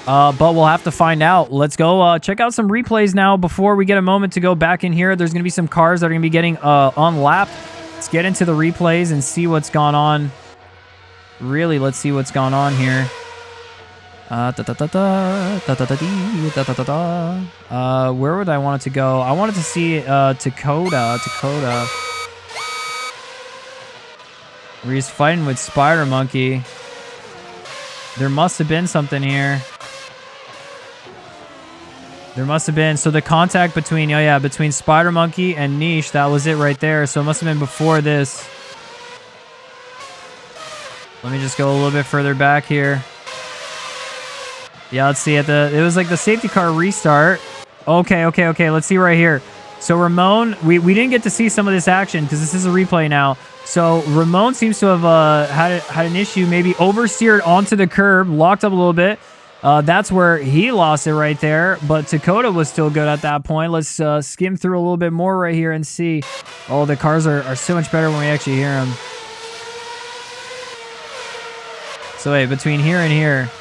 But we'll have to find out. Let's go check out some replays now before we get a moment to go back in here. There's going to be some cars that are going to be getting unlapped. Let's get into the replays and see what's gone on. Really, let's see what's gone on here. Where would I want it to go? I wanted to see Dakota. Where he's fighting with Spider Monkey. There must have been something here. There must have been. So the contact between, between Spider Monkey and Niche, that was it right there. So it must have been before this. Let me just go a little bit further back here. Yeah, let's see. It was like the safety car restart. Okay. Let's see right here. So Ramon, we didn't get to see some of this action because this is a replay now. So Ramon seems to have had an issue, maybe oversteered onto the curb, locked up a little bit. That's where he lost it right there. But Dakota was still good at that point. Let's skim through a little bit more right here and see. Oh, the cars are so much better when we actually hear them. So wait, between here and here,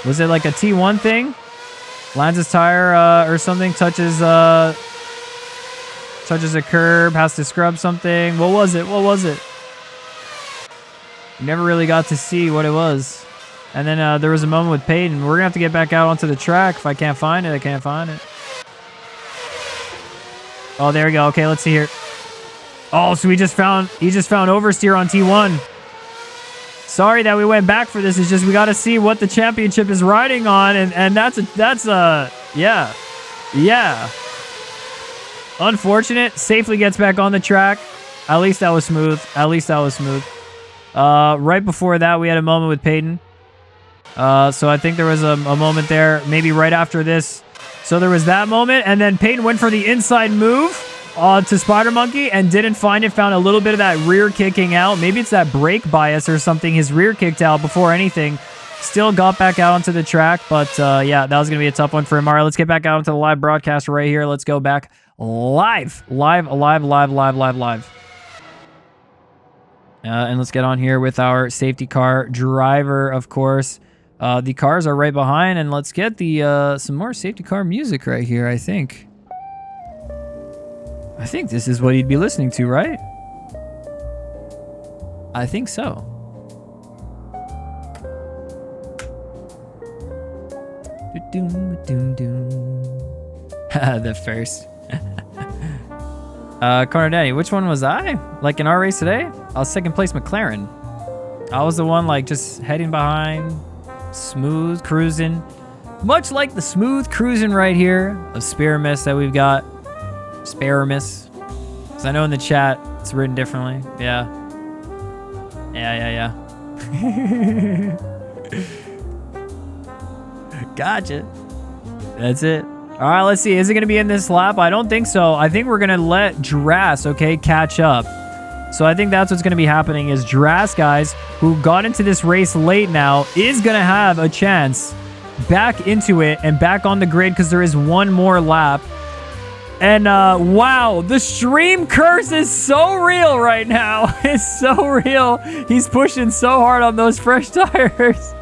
was it like a T1 thing? Lands his tire or something, touches a curb, has to scrub something. What was it? Never really got to see what it was. And then there was a moment with Peyton. We're going to have to get back out onto the track. If I can't find it, I can't find it. Oh, there we go. Okay, let's see here. Oh, so he just found oversteer on T1. Sorry that we went back for this. It's just we got to see what the championship is riding on, and that's yeah. Unfortunate. Safely gets back on the track. At least that was smooth. Right before that, we had a moment with Peyton. So I think there was a moment there, maybe right after this. So there was that moment, and then Peyton went for the inside move to Spider Monkey and didn't find it. Found a little bit of that rear kicking out. Maybe it's that brake bias or something. His rear kicked out before anything. Still got back out onto the track, but yeah, that was going to be a tough one for him. All right, let's get back out into the live broadcast right here. Let's go back live. And let's get on here with our safety car driver, of course. The cars are right behind, and let's get the some more safety car music right here, I think. I think this is what he'd be listening to, right? I think so. The first. Corner Daddy, which one was I? Like in our race today? I was second place McLaren. I was the one like just heading behind, smooth cruising. Much like the smooth cruising right here of Sparamus that we've got. Sparamus. Because I know in the chat it's written differently. Yeah. Gotcha. That's it. All right, let's see. Is it going to be in this lap? I don't think so. I think we're going to let Dras, okay, catch up. So I think that's what's going to be happening is Dras, guys, who got into this race late now, is going to have a chance back into it and back on the grid because there is one more lap. And wow, the stream curse is so real right now. It's so real. He's pushing so hard on those fresh tires.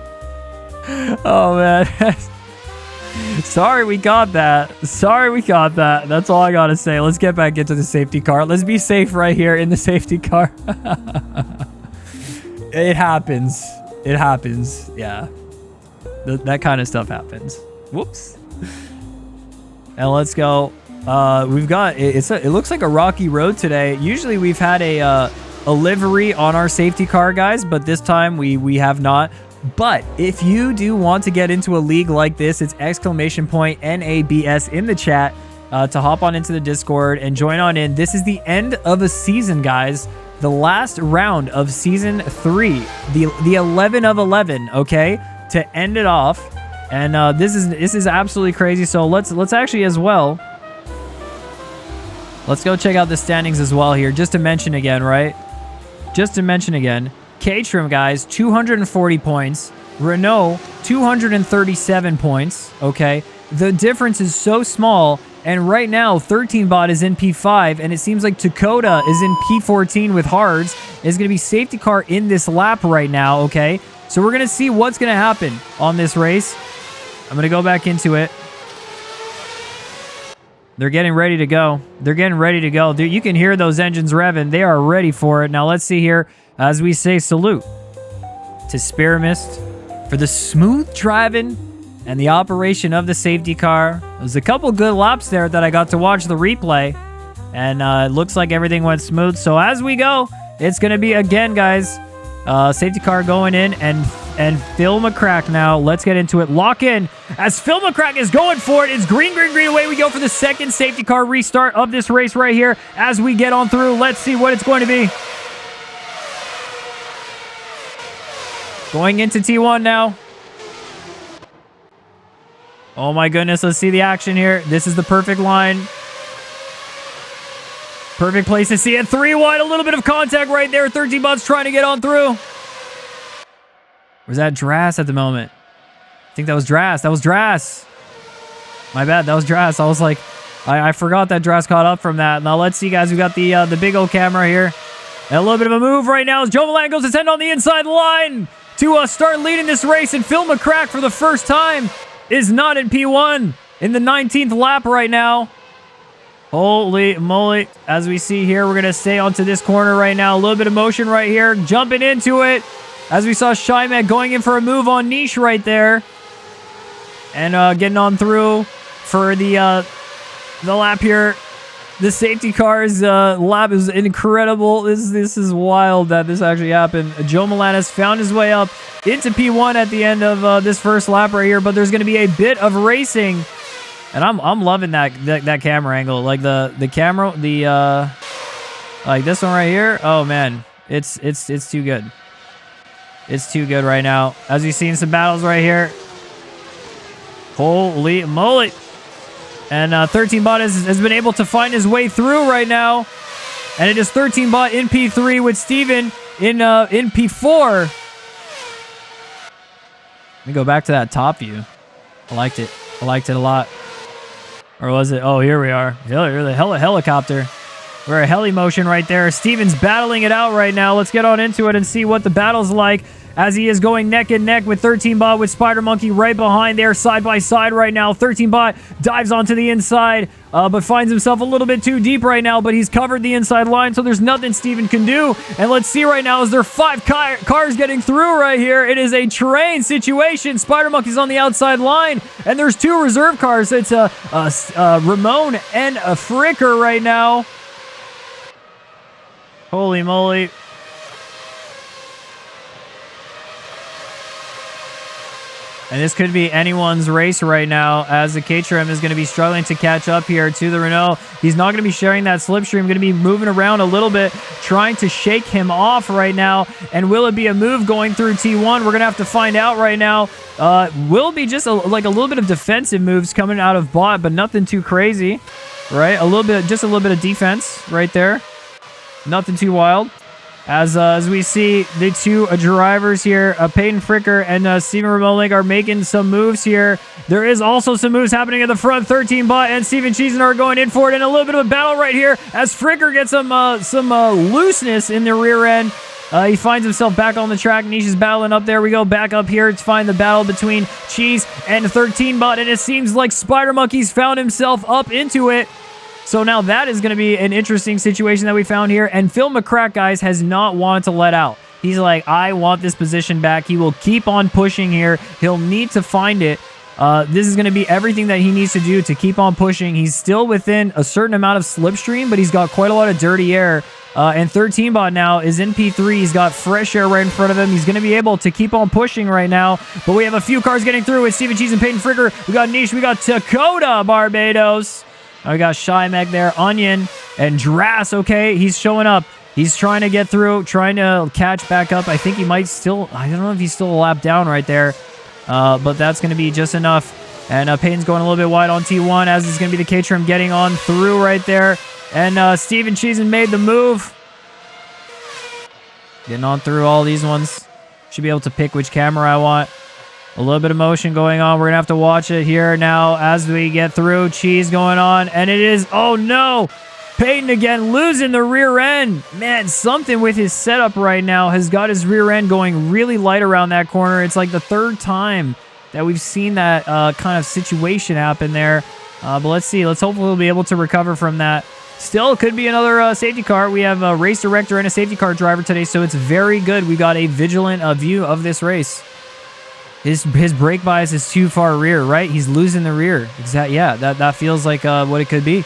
Oh, man. Sorry we got that. That's all I got to say. Let's get back into the safety car. Let's be safe right here in the safety car. It happens. Yeah. That kind of stuff happens. Whoops. And let's go. We've got it looks like a rocky road today. Usually we've had a livery on our safety car, guys, but this time we have not. But if you do want to get into a league like this, it's !NABS in the chat to hop on into the Discord and join on in. This is the end of a season, guys. The last round of season 3, the 11 of 11, okay, to end it off. And this is absolutely crazy. So let's actually as well. Let's go check out the standings as well here, just to mention again, right? Just to mention again. K-Trim, guys, 240 points. Renault, 237 points, okay? The difference is so small, and right now, 13bot is in P5, and it seems like Dakota is in P14 with hards. Is going to be safety car in this lap right now, okay? So we're going to see what's going to happen on this race. I'm going to go back into it. They're getting ready to go. Dude, you can hear those engines revving. They are ready for it. Now, let's see here. As we say salute to Spearmist for the smooth driving and the operation of the safety car. There's a couple good laps there that I got to watch the replay. And it looks like everything went smooth. So as we go, it's going to be, again, guys, safety car going in and Phil McCrack now. Let's get into it. Lock in. As Phil McCrack is going for it, it's green. Away we go for the second safety car restart of this race right here. As we get on through, let's see what it's going to be. Going into T1 now. Oh my goodness, let's see the action here. This is the perfect line. Perfect place to see it. 3 wide, a little bit of contact right there. 13bots trying to get on through. Was that Dras at the moment? I think that was Dras. My bad, that was Dras. I was like, I forgot that Dras caught up from that. Now let's see, guys. We got the big old camera here. And a little bit of a move right now as Joe Milan goes to send on the inside line to start leading this race. And Phil McCrack, for the first time, is not in P1 in the 19th lap right now. Holy moly. As we see here, we're going to stay onto this corner right now. A little bit of motion right here. Jumping into it. As we saw Shymac going in for a move on Niche right there. And getting on through for the lap here. The safety cars lap is incredible. This is wild that this actually happened. Joe Milanes found his way up into P1 at the end of this first lap right here, but there's going to be a bit of racing, and I'm loving that camera angle. Like the camera, like this one right here. Oh man, it's too good. It's too good right now. As we've seen some battles right here. Holy moly. And 13 Bot has been able to find his way through right now. And it is 13 Bot in P3 with Steven in P4. Let me go back to that top view. I liked it. I liked it a lot. Or was it? Oh, here we are. You're the helicopter. We're a heli motion right there. Steven's battling it out right now. Let's get on into it and see what the battle's like as he is going neck and neck with 13 Bot with Spider Monkey right behind there, side by side right now. 13 Bot dives onto the inside, but finds himself a little bit too deep right now, but he's covered the inside line, so there's nothing Steven can do. And let's see right now, is there 5 cars getting through right here? It is a terrain situation. Spider Monkey's on the outside line, and there's 2 reserve cars. It's Ramon and a Fricker right now. Holy moly. And this could be anyone's race right now, as the Caterham is going to be struggling to catch up here to the Renault. He's not going to be sharing that slipstream, going to be moving around a little bit, trying to shake him off right now. And will it be a move going through T1? We're going to have to find out right now. Will it be just like a little bit of defensive moves coming out of Bot, but nothing too crazy, right? Just a little bit of defense right there. Nothing too wild. As we see the 2 drivers here, Peyton Fricker and Steven Ramolink are making some moves here. There is also some moves happening at the front. 13 Bot and Steven Cheeseman are going in for it, and a little bit of a battle right here as Fricker gets some looseness in the rear end. He finds himself back on the track. Niche is battling up there. We go back up here to find the battle between Cheese and 13 Bot, and it seems like Spider Monkey's found himself up into it. So now that is going to be an interesting situation that we found here. And Phil McCrack, guys, has not wanted to let out. He's like, I want this position back. He will keep on pushing here. He'll need to find it. This is going to be everything that he needs to do to keep on pushing. He's still within a certain amount of slipstream, but he's got quite a lot of dirty air. And 13 Bot now is in P3. He's got fresh air right in front of him. He's going to be able to keep on pushing right now. But we have a few cars getting through with Steven Cheese and Peyton Fricker. We got Niche. We got Dakota Barbados. We got Shy Meg there, Onion, and Drass. Okay, he's showing up. He's trying to get through, trying to catch back up. I think he might still, I don't know if he's still a lap down right there, but that's going to be just enough. And Peyton's going a little bit wide on T1, as is going to be the Caterham getting on through right there. And Steven Cheeseman made the move. Getting on through all these ones. Should be able to pick which camera I want. A little bit of motion going on. We're going to have to watch it here now as we get through. Cheese going on. And it is, oh no, Peyton again losing the rear end. Man, something with his setup right now has got his rear end going really light around that corner. It's like the 3rd time that we've seen that kind of situation happen there. But let's see. Let's hopefully we'll be able to recover from that. Still, could be another safety car. We have a race director and a safety car driver today, so it's very good. We got a vigilant view of this race. His brake bias is too far rear, right? He's losing the rear. Exactly. Yeah, that feels like what it could be.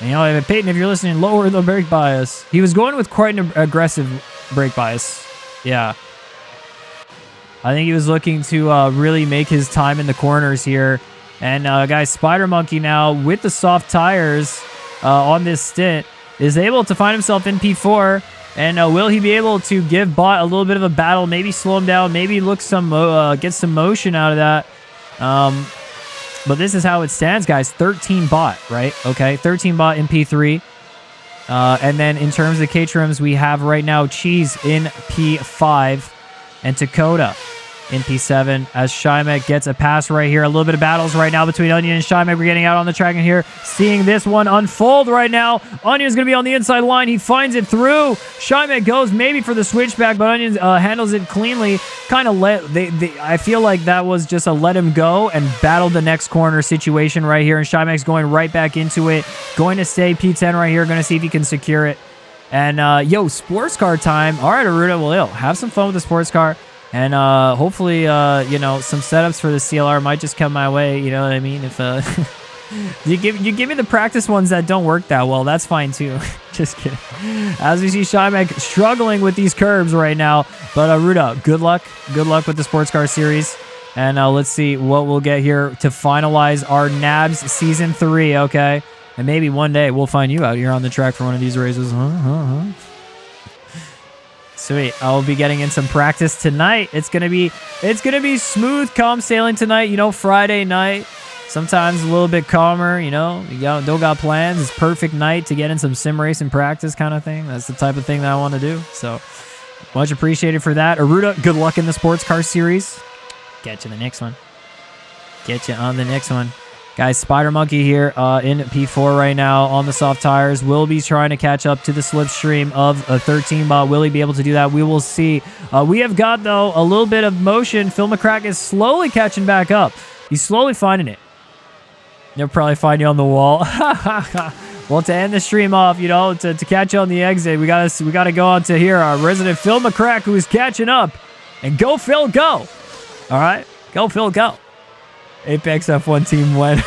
And, you know, Peyton, if you're listening, lower the brake bias. He was going with quite an aggressive brake bias. Yeah. I think he was looking to really make his time in the corners here. And guys, Spider Monkey now with the soft tires on this stint is able to find himself in P4. And will he be able to give Bot a little bit of a battle? Maybe slow him down. Maybe look get some motion out of that. But this is how it stands, guys. 13 Bot, right? Okay, 13 Bot in P3. And then in terms of the Caterhams, we have right now Cheese in P5 and Dakota in P7 as Shymek gets a pass right here. A little bit of battles right now between Onion and Shymek. We're getting out on the track in here, seeing this one unfold right now. Onion's going to be on the inside line. He finds it through. Shymek goes maybe for the switchback, but Onion handles it cleanly. Kind of I feel like that was just a let him go and battle the next corner situation right here. And Shymek's going right back into it. Going to stay P10 right here. Going to see if he can secure it. And yo, sports car time. All right, Aruda, well, have some fun with the sports car. And hopefully, you know, some setups for the CLR might just come my way. You know what I mean? If You give me the practice ones that don't work that well. That's fine too. Just kidding. As we see Shymek struggling with these curbs right now. But Ruda, good luck. Good luck with the sports car series. And let's see what we'll get here to finalize our Nabs Season 3, okay? And maybe one day we'll find you out here on the track for one of these races. Sweet. I'll be getting in some practice tonight. It's gonna be smooth, calm sailing tonight. You know, Friday night. Sometimes a little bit calmer, you know. You don't got plans. It's perfect night to get in some sim racing practice kind of thing. That's the type of thing that I want to do. So much appreciated for that. Aruda, good luck in the sports car series. Get you the next one. Get you on the next one. Guys, Spider Monkey here in P4 right now on the soft tires. Will be trying to catch up to the slipstream of a 13 bot. Will he be able to do that? We will see. We have got, though, a little bit of motion. Phil McCrack is slowly catching back up. He's slowly finding it. They'll probably find you on the wall. Well, to end the stream off, you know, to catch you on the exit, we gotta go on to here our resident Phil McCrack, who is catching up. And go, Phil, go! All right, go, Phil, go. Apex F1 team went.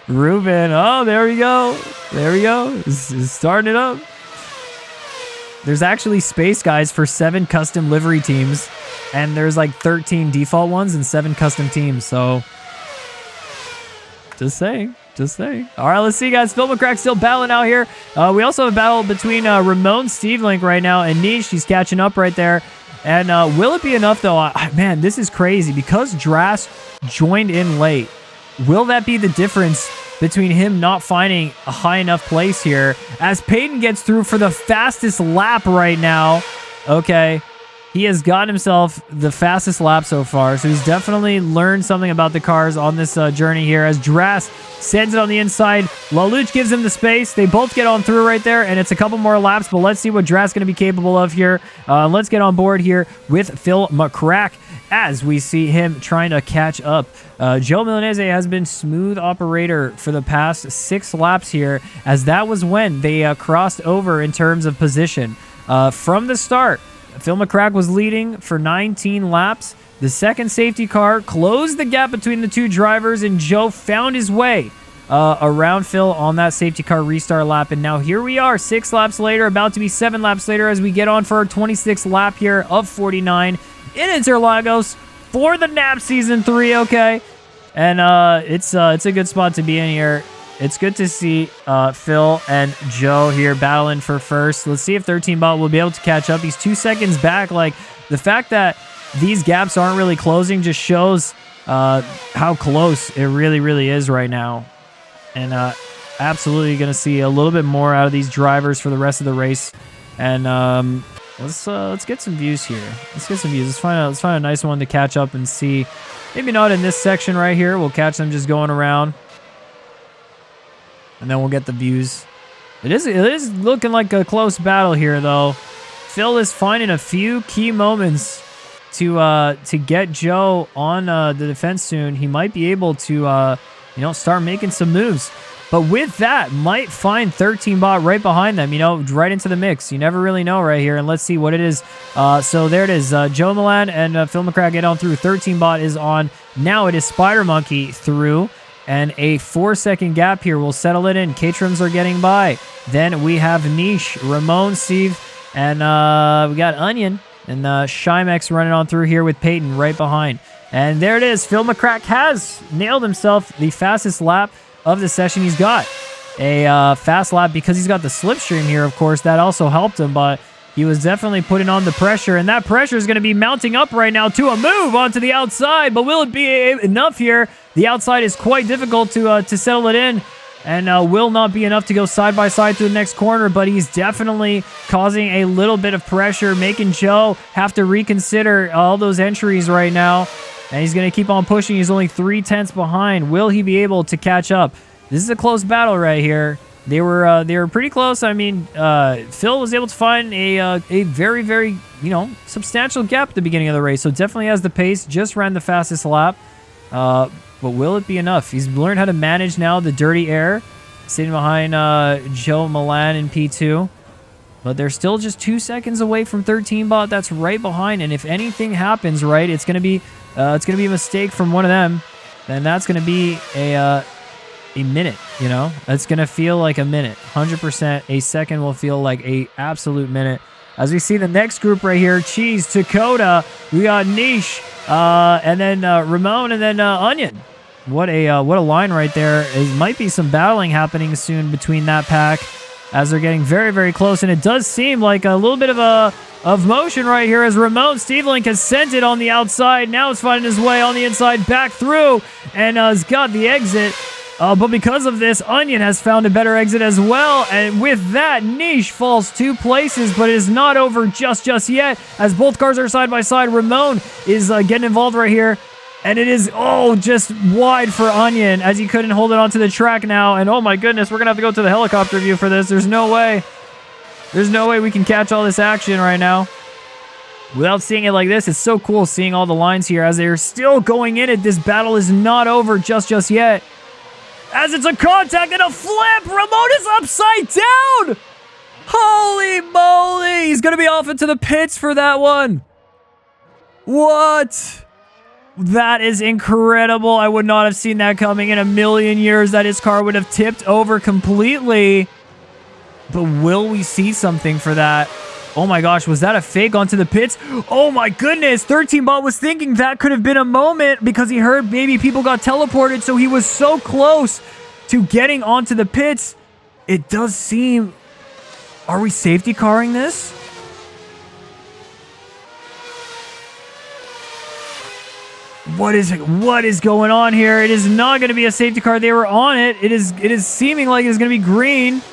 Ruben, oh, there we go. There we go. It's starting it up. There's actually space, guys, for 7 custom livery teams. And there's like 13 default ones and 7 custom teams, so... Just saying. Just saying. All right, let's see, guys. Phil McCrack still battling out here. We also have a battle between Ramon Stevelink right now and Niche. He's catching up right there. And will it be enough, though? Man, this is crazy. Because Dras joined in late, will that be the difference between him not finding a high enough place here? As Peyton gets through for the fastest lap right now. Okay. He has gotten himself the fastest lap so far, so he's definitely learned something about the cars on this journey here. As Dras sends it on the inside, Laluch gives him the space. They both get on through right there, and it's a couple more laps, but let's see what Dras is going to be capable of here. Let's get on board here with Phil McCrack as we see him trying to catch up. Joe Milanese has been smooth operator for the past 6 laps here, as that was when they crossed over in terms of position. From the start, Phil McCrack was leading for 19 laps. The second safety car closed the gap between the 2 drivers, and Joe found his way around Phil on that safety car restart lap. And now here we are, 6 laps later, about to be 7 laps later as we get on for our 26th lap here of 49 in Interlagos for the Nabs Season 3, okay? And it's a good spot to be in here. It's good to see Phil and Joe here battling for first. Let's see if 13 Bot will be able to catch up. He's 2 seconds back. Like, the fact that these gaps aren't really closing just shows how close it really, really is right now. And absolutely going to see a little bit more out of these drivers for the rest of the race. And let's get some views here. Let's get some views. Let's find a nice one to catch up and see. Maybe not in this section right here. We'll catch them just going around. And then we'll get the views. It is looking like a close battle here, though. Phil is finding a few key moments to get Joe on the defense soon. He might be able to, start making some moves. But with that, might find 13 Bot right behind them, right into the mix. You never really know right here. And let's see what it is. So there it is. Joe Milan and Phil McCrack get on through. 13 Bot is on. Now it is Spider Monkey through. And a 4-second gap here will settle it in. Caterhams are getting by. Then we have Niche, Ramon, Steve, and we got Onion. And Shymex running on through here with Peyton right behind. And there it is. Phil McCrack has nailed himself the fastest lap of the session. He's got a fast lap because he's got the slipstream here, of course. That also helped him, but he was definitely putting on the pressure, and that pressure is going to be mounting up right now to a move onto the outside, but will it be enough here? The outside is quite difficult to settle it in, and will not be enough to go side by side through the next corner, but he's definitely causing a little bit of pressure, making Joe have to reconsider all those entries right now, and he's going to keep on pushing. He's only 3/10 behind. Will he be able to catch up? This is a close battle right here. They were pretty close. I mean, Phil was able to find a very, very, substantial gap at the beginning of the race. So definitely has the pace. Just ran the fastest lap. But will it be enough? He's learned how to manage now the dirty air, sitting behind Joe Milan in P2. But they're still just 2 seconds away from 13 Bot. That's right behind. And if anything happens, right, it's gonna be a mistake from one of them. then that's going to be a minute, you know? That's going to feel like a minute. 100%. A second will feel like a absolute minute. As we see the next group right here, Cheese, Dakota, we got Niche, and then Ramon, and then Onion. What a line right there. It might be some battling happening soon between that pack as they're getting very, very close. And it does seem like a little bit of motion right here as Ramon Steve Link has sent it on the outside. Now it's finding his way on the inside back through and has got the exit. But because of this, Onion has found a better exit as well. And with that, Niche falls 2 places, but it is not over just yet. As both cars are side by side, Ramon is getting involved right here. And it is, just wide for Onion as he couldn't hold it onto the track now. And oh my goodness, we're going to have to go to the helicopter view for this. There's no way. There's no way we can catch all this action right now without seeing it like this. It's so cool seeing all the lines here as they're still going in it. This battle is not over just yet. As it's a contact and a flip, Ramon is upside down. Holy moly. He's going to be off into the pits for that one. What? That is incredible. I would not have seen that coming in a million years, that his car would have tipped over completely. But will we see something for that? Oh my gosh, was that a fake onto the pits? Oh my goodness, 13bot was thinking that could have been a moment because he heard maybe people got teleported, so he was so close to getting onto the pits. It does seem... Are we safety carring this? What is going on here? It is not going to be a safety car. They were on it. It is seeming like it's going to be green.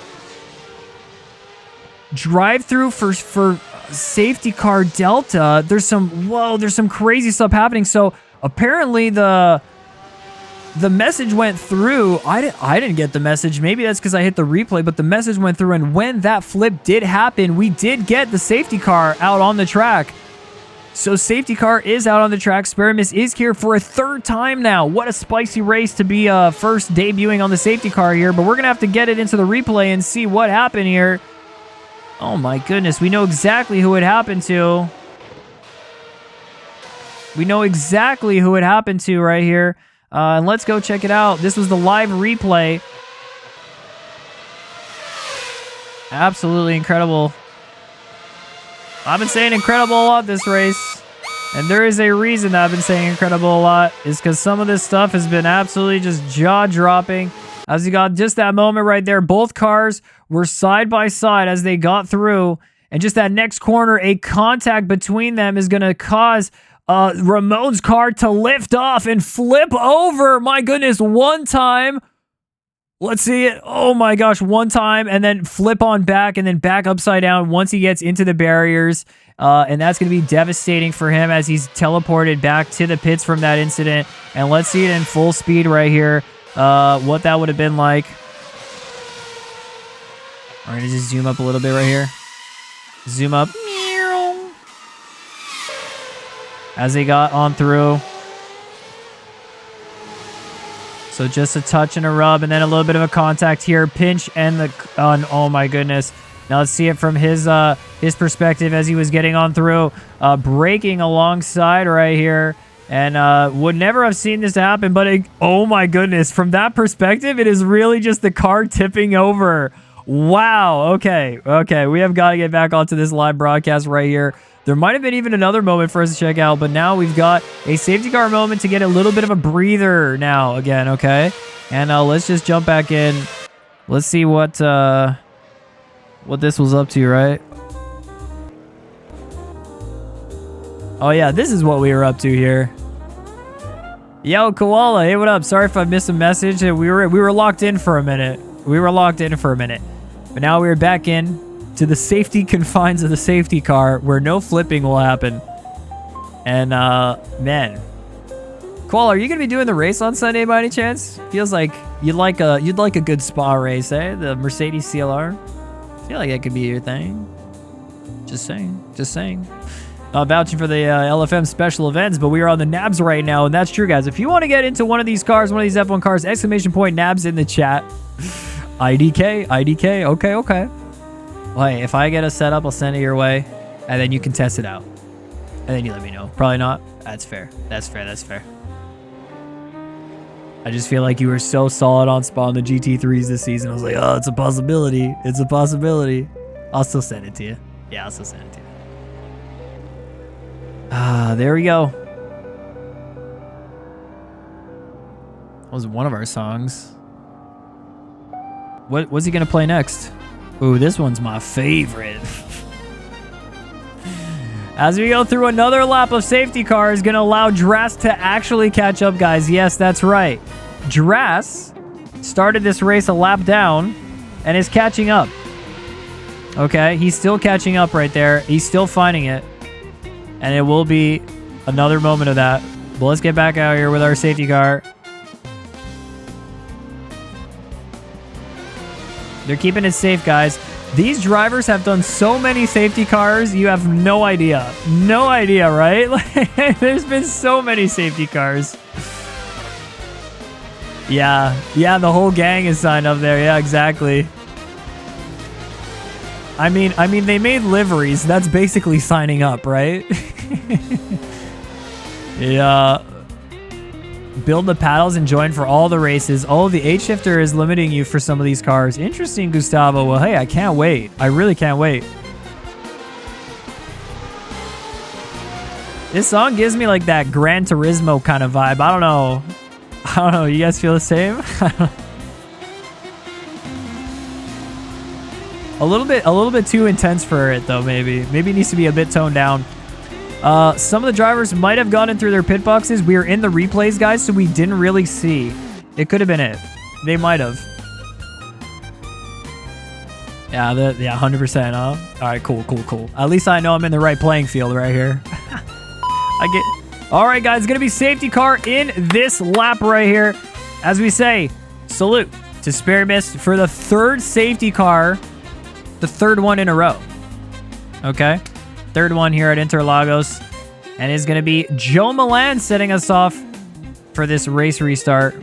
Drive through for safety car Delta. There's some crazy stuff happening. So apparently the message went through. I didn't get the message. Maybe that's because I hit the replay, but the message went through, and when that flip did happen, we did get the safety car out on the track. So safety car is out on the track. Sparamus is here for a 3rd time now. What a spicy race to be first debuting on the safety car here. But we're going to have to get it into the replay and see what happened here. Oh my goodness. We know exactly who it happened to. We know exactly who it happened to right here. And let's go check it out. This was the live replay. Absolutely incredible. I've been saying incredible a lot this race, and there is a reason that I've been saying incredible a lot, is because some of this stuff has been absolutely just jaw-dropping. As you got just that moment right there, both cars were side by side as they got through, and just that next corner, a contact between them is going to cause Ramon's car to lift off and flip over. My goodness, one time. Let's see it. Oh my gosh, one time, and then flip on back, and then back upside down once he gets into the barriers. And that's going to be devastating for him as he's teleported back to the pits from that incident. And let's see it in full speed right here. What that would have been like. We're going to just zoom up a little bit right here. Zoom up. As they got on through. So just a touch and a rub, and then a little bit of a contact here. Pinch and the... oh my goodness. Now let's see it from his perspective as he was getting on through. Braking alongside right here. And would never have seen this happen, but oh my goodness. From that perspective, it is really just the car tipping over. Wow. Okay. We have got to get back onto this live broadcast right here. There might have been even another moment for us to check out, but now we've got a safety car moment to get a little bit of a breather now again, okay? And let's just jump back in. Let's see what this was up to, right? Oh yeah, this is what we were up to here. Yo, Koala, hey, what up? Sorry if I missed a message. We were locked in for a minute. But now we're back in to the safety confines of the safety car where no flipping will happen. And man, Koala, are you gonna be doing the race on Sunday by any chance? Feels like you'd like a good spa race, eh? The Mercedes CLR. I feel like that could be your thing. Just saying. Vouching for the LFM special events, but we are on the Nabs right now, and that's true, guys. If you want to get into one of these cars, one of these F1 cars, exclamation point Nabs in the chat. IDK, okay. Well, hey, if I get a setup, I'll send it your way, and then you can test it out. And then you let me know. Probably not. That's fair. I just feel like you were so solid on spawn the GT3s this season. I was like, oh, it's a possibility. It's a possibility. I'll still send it to you. Yeah, I'll still send it to you. There we go. That was one of our songs. What's he gonna play next? Ooh, this one's my favorite. As we go through another lap of safety car is gonna allow Dras to actually catch up, guys. Yes, that's right. Dras started this race a lap down and is catching up. Okay, he's still catching up right there. He's still finding it. And it will be another moment of that. But let's get back out here with our safety car. They're keeping it safe, guys. These drivers have done so many safety cars, you have no idea. No idea, right? There's been so many safety cars. Yeah, the whole gang is signed up there. Yeah, exactly. I mean, they made liveries. That's basically signing up, right? Yeah. Build the paddles and join for all the races. Oh, the H-shifter is limiting you for some of these cars. Interesting, Gustavo. Well, hey, I can't wait. I really can't wait. This song gives me like that Gran Turismo kind of vibe. I don't know. You guys feel the same? A little bit too intense for it though, maybe. Maybe it needs to be a bit toned down. Some of the drivers might have gotten through their pit boxes. We were in the replays, guys, so we didn't really see. It could have been it. They might have. Yeah, 100%, huh? All right, cool. At least I know I'm in the right playing field right here. All right, guys, it's going to be safety car in this lap right here. As we say, salute to Spare Mist for the third safety car, the third one in a row. Okay? Third one here at Interlagos. And it's going to be Joe Milan setting us off for this race restart.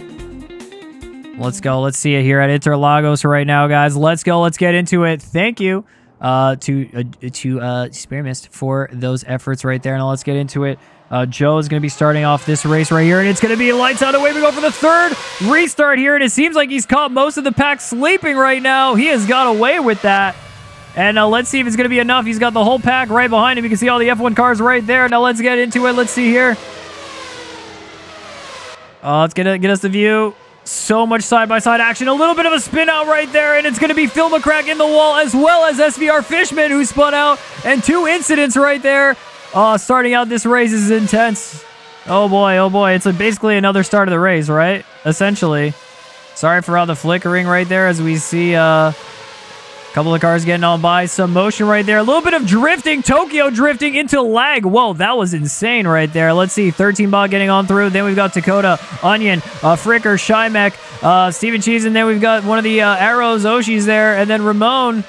Let's go. Let's see it here at Interlagos right now, guys. Let's go. Let's get into it. Thank you to Spare Mist for those efforts right there. Now let's get into it. Joe is going to be starting off this race right here, and it's going to be lights out. Away we go for the third restart here, and it seems like he's caught most of the pack sleeping right now. He has got away with that. And let's see if it's going to be enough. He's got the whole pack right behind him. You can see all the F1 cars right there. Now let's get into it. Let's see here. It's going to get us the view. So much side-by-side action. A little bit of a spin out right there. And it's going to be Phil McCrack in the wall as well as SVR Fishman who spun out. And two incidents right there. Starting out this race is intense. Oh boy. It's basically another start of the race, right? Essentially. Sorry for all the flickering right there as we see... couple of cars getting on by. Some motion right there. A little bit of drifting. Tokyo drifting into lag. Whoa, that was insane right there. Let's see. 13 bot getting on through. Then we've got Dakota, Onion, Fricker, Shymek, Steven Cheese. And then we've got one of the Arrows, Oshi's there. And then Ramon.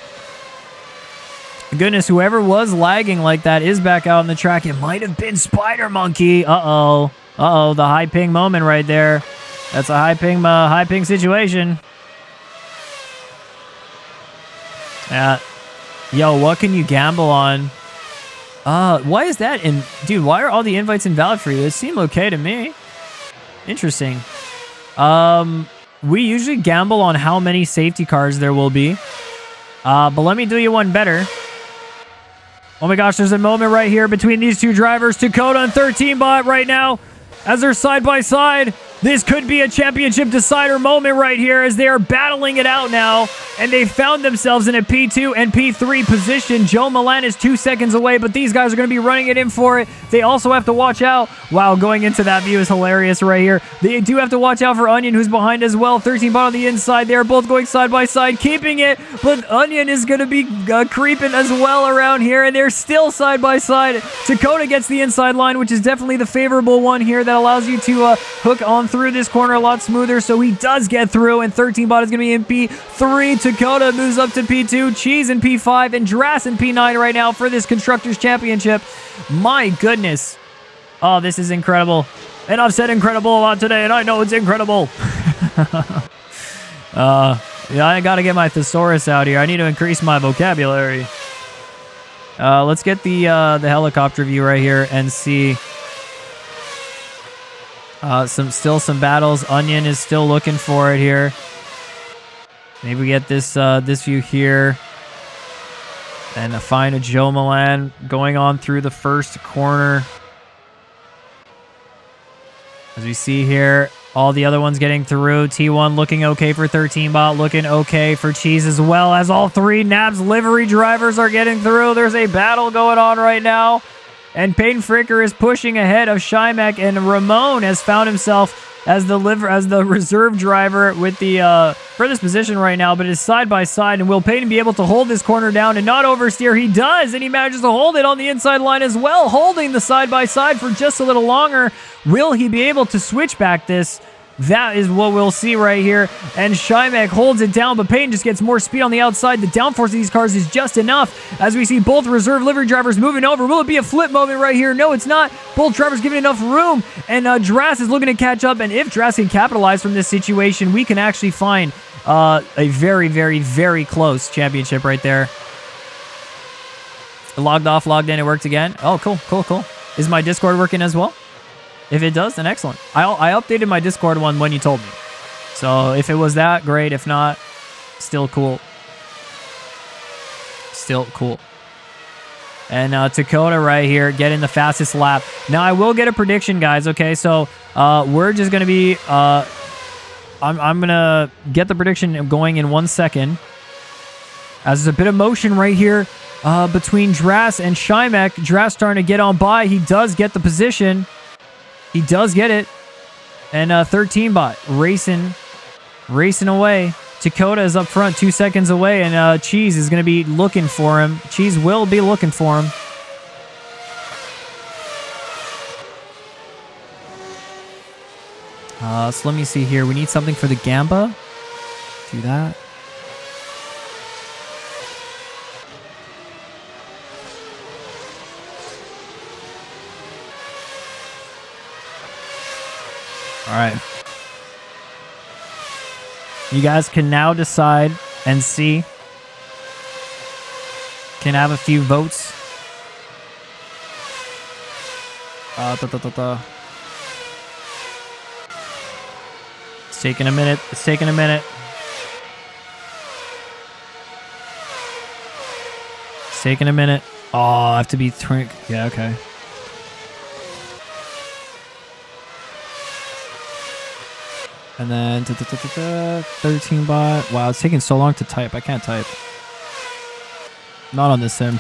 Goodness, whoever was lagging like that is back out on the track. It might have been Spider Monkey. Uh-oh. The high ping moment right there. That's a high ping situation. Yo, what can you gamble on? Why is that? Dude, why are all the invites invalid for you? It seemed okay to me. Interesting. We usually gamble on how many safety cars there will be. But let me do you one better. Oh my gosh, there's a moment right here between these two drivers. Dakota and 13 bot right now as they're side by side. This could be a championship decider moment right here as they are battling it out now. And they found themselves in a P2 and P3 position. Joe Milan is 2 seconds away, but these guys are going to be running it in for it. They also have to watch out. Wow, going into that view is hilarious right here. They do have to watch out for Onion, who's behind as well. 13 bot on the inside. They are both going side by side, keeping it. But Onion is going to be creeping as well around here, and they're still side by side. Dakota gets the inside line, which is definitely the favorable one here that allows you to hook on through this corner a lot smoother. So he does get through, and 13 bot is going to be in P3. Dakota moves up to P2, Cheese in P5, and Dras in P9 right now for this Constructors Championship. My goodness. Oh, this is incredible. And I've said incredible a lot today, and I know it's incredible. Yeah, I got to get my thesaurus out here. I need to increase my vocabulary. Let's get the helicopter view right here and see Still some battles. Onion is still looking for it here. Maybe we get this this view here. And find a Joe Milan going on through the first corner. As we see here, all the other ones getting through. T1 looking okay for 13 bot, looking okay for Cheese as well, as all three Nabs livery drivers are getting through. There's a battle going on right now. And Peyton Fricker is pushing ahead of Shymek, and Ramon has found himself as the reserve driver with the furthest position right now, but is side by side. And will Peyton be able to hold this corner down and not oversteer? He does, and he manages to hold it on the inside line as well, holding the side by side for just a little longer. Will he be able to switch back this? That is what we'll see right here. And Shymek holds it down, but Peyton just gets more speed on the outside. The downforce of these cars is just enough, as we see both reserve livery drivers moving over. Will it be a flip moment right here? No, it's not. Both drivers giving enough room, and Dras is looking to catch up. And if Dras can capitalize from this situation, we can actually find a very, very, very close championship right there. Logged off, logged in, it worked again. Oh, cool, cool, cool. Is my Discord working as well? If it does, then excellent. I updated my Discord one when you told me. So if it was that, great. If not, still cool. Still cool. And Dakota right here getting the fastest lap. Now, I will get a prediction, guys, okay? So we're just going to be... I'm going to get the prediction going in 1 second. As there's a bit of motion right here between Dras and Shymek. Dras starting to get on by. He does get the position. He does get it. And 13 bot racing away. Dakota is up front 2 seconds away, and Cheese is going to be looking for him. Cheese will be looking for him. So let me see here. We need something for the Gamba. Do that. All right. You guys can now decide and see. Can have a few votes. It's taking a minute. It's taking a minute. It's taking a minute. Oh, I have to be... Yeah, okay. And then 13 bot. Wow, it's taking so long to type. I can't type. Not on this sim.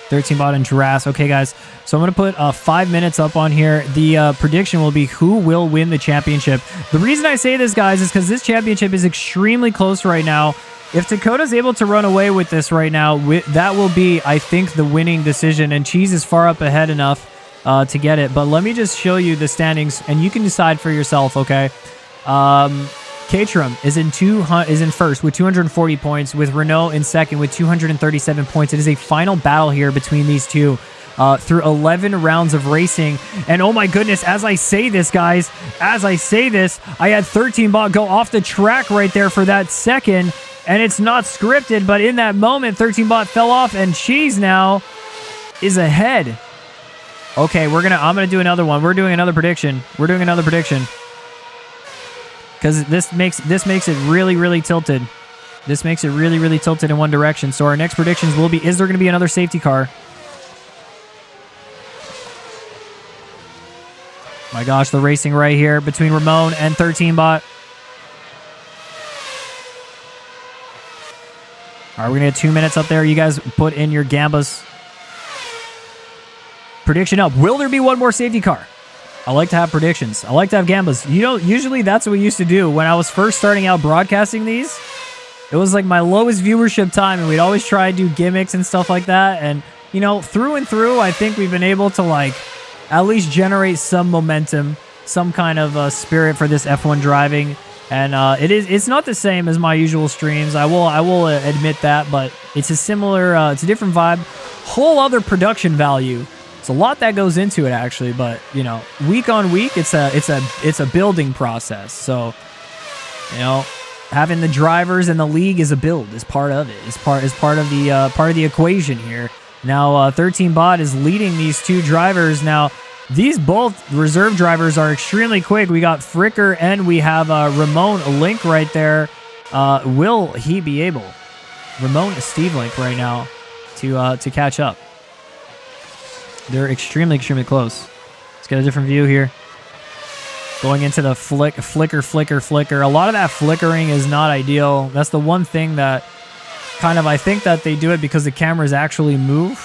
13 bot and Dras. Okay, guys. So I'm going to put 5 minutes up on here. The prediction will be who will win the championship. The reason I say this, guys, is because this championship is extremely close right now. If Dakota's able to run away with this right now, that will be, I think, the winning decision. And Cheese is far up ahead enough to get it. But let me just show you the standings, and you can decide for yourself, okay? Caterham is in first with 240 points, with Renault in second with 237 points. It is a final battle here between these two through 11 rounds of racing. And oh my goodness, as I say this, guys, as I say this, I had 13 bot go off the track right there for that second, and it's not scripted, but in that moment, 13 bot fell off, and Cheese now is ahead. Okay, I'm gonna do another one. We're doing another prediction. We're doing another prediction. Because this makes it really, really tilted. This makes it really, really tilted in one direction. So our next predictions will be, is there going to be another safety car? My gosh, the racing right here between Ramon and 13 bot. All right, we're going to get 2 minutes up there. You guys put in your Gambas. Prediction up. Will there be one more safety car? I like to have predictions. I like to have Gambas. You know, usually that's what we used to do when I was first starting out broadcasting these. It was like my lowest viewership time, and we'd always try to do gimmicks and stuff like that. And, you know, through and through, I think we've been able to, like, at least generate some momentum, some kind of spirit for this F1 driving. And it's not the same as my usual streams. I will admit that, but it's a similar, it's a different vibe, whole other production value. It's a lot that goes into it, actually, but you know, week on week, it's a building process. So, you know, having the drivers and the league is a build, is part of it. Is part of the equation here. Now, 13 bot is leading these two drivers. Now, These both reserve drivers are extremely quick. We got Fricker and we have Ramon Link right there. Will he be able? Ramon Steve Link right now to catch up. They're extremely close. Let's get a different view here. Going into the flicker. A lot of that flickering is not ideal. That's the one thing that kind of, I think that they do it because the cameras actually move.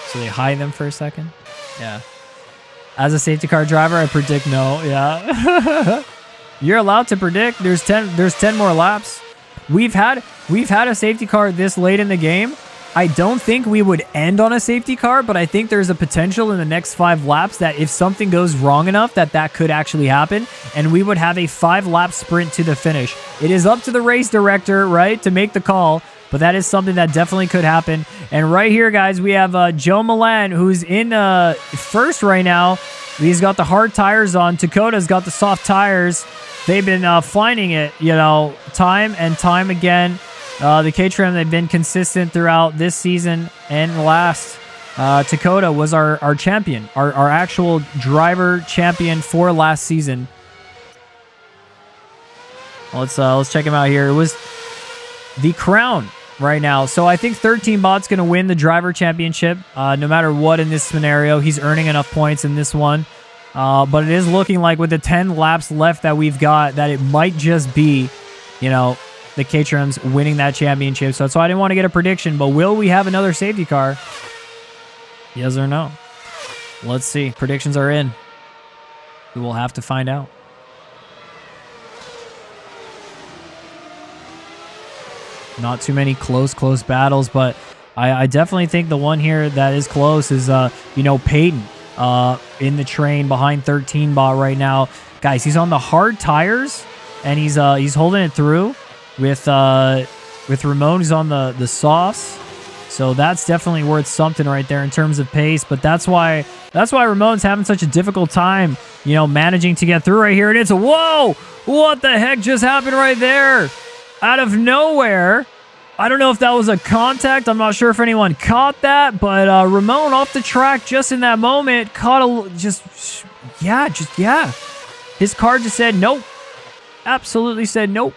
So they hide them for a second. Yeah. As a safety car driver, I predict no. Yeah. You're allowed to predict. There's 10 more laps. We've had a safety car this late in the game. I don't think we would end on a safety car, but I think there's a potential in the next 5 laps that if something goes wrong enough that could actually happen, and we would have a 5-lap sprint to the finish. It is up to the race director, right, to make the call, but that is something that definitely could happen. And right here, guys, we have Joe Milan, who's in first right now. He's got the hard tires on. Dakota's got the soft tires. They've been finding it, time and time again. The Caterham, they've been consistent throughout this season and last. Dakota was our champion, our actual driver champion for last season. Let's check him out here. It was the crown right now. So I think 13 Bot's going to win the driver championship no matter what in this scenario. He's earning enough points in this one. But it is looking like with the 10 laps left that we've got that it might just be, the Caterham's winning that championship. So that's why I didn't want to get a prediction. But will we have another safety car? Yes or no? Let's see. Predictions are in. We will have to find out. Not too many close battles, but I definitely think the one here that is close is, Peyton in the train behind 13 Bot right now. Guys, he's on the hard tires, and he's holding it through with Ramon, who's on the softs. So that's definitely worth something right there in terms of pace. But that's why Ramon's having such a difficult time, managing to get through right here. And it's whoa! What the heck just happened right there? Out of nowhere. I don't know if that was a contact. I'm not sure if anyone caught that, but Ramon off the track just in that moment caught His car just said nope. Absolutely said nope.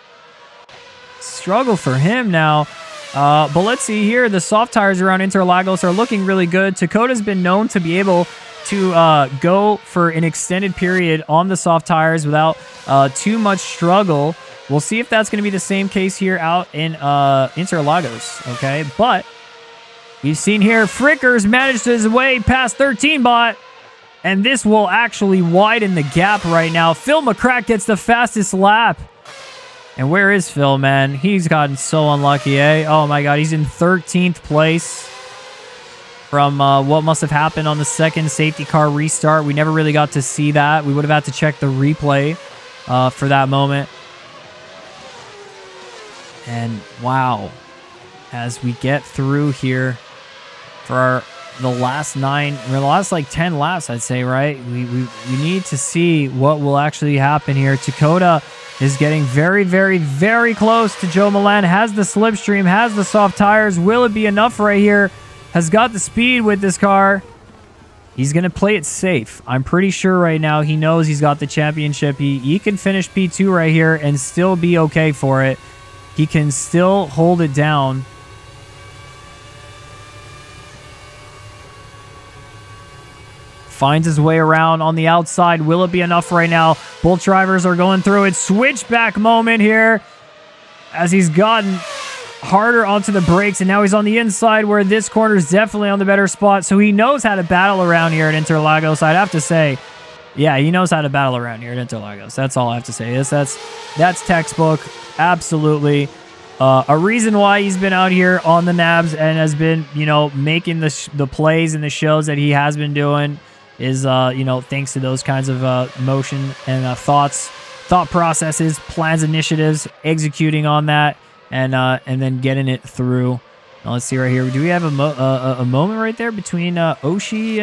Struggle for him now. But let's see here. The soft tires around Interlagos are looking really good. Dakota's been known to be able to go for an extended period on the soft tires without too much struggle. We'll see if that's going to be the same case here out in Interlagos, okay? But we've seen here Fricker's managed his way past 13 Bot, and this will actually widen the gap right now. Phil McCrack gets the fastest lap. And where is Phil, man? He's gotten so unlucky, eh? Oh, my God. He's in 13th place from what must have happened on the second safety car restart. We never really got to see that. We would have had to check the replay for that moment. And wow, as we get through here for the last 10 laps, I'd say, right? We need to see what will actually happen here. Dakota is getting very, very, very close to Joe Milan. Has the slipstream, has the soft tires. Will it be enough right here? Has got the speed with this car. He's going to play it safe. I'm pretty sure right now he knows he's got the championship. He can finish P2 right here and still be okay for it. He can still hold it down. Finds his way around on the outside. Will it be enough right now? Both drivers are going through it. Switchback moment here as he's gotten harder onto the brakes, and now he's on the inside where this corner is definitely on the better spot. So he knows how to battle around here at Interlagos. I'd have to say, yeah, he knows how to battle around here at Interlagos. That's all I have to say. That's textbook. Absolutely. A reason why he's been out here on the Nabs and has been, making the plays and the shows that he has been doing is, thanks to those kinds of motion and thought processes, plans, initiatives, executing on that, and then getting it through. Now, let's see right here. Do we have a moment right there between Oshie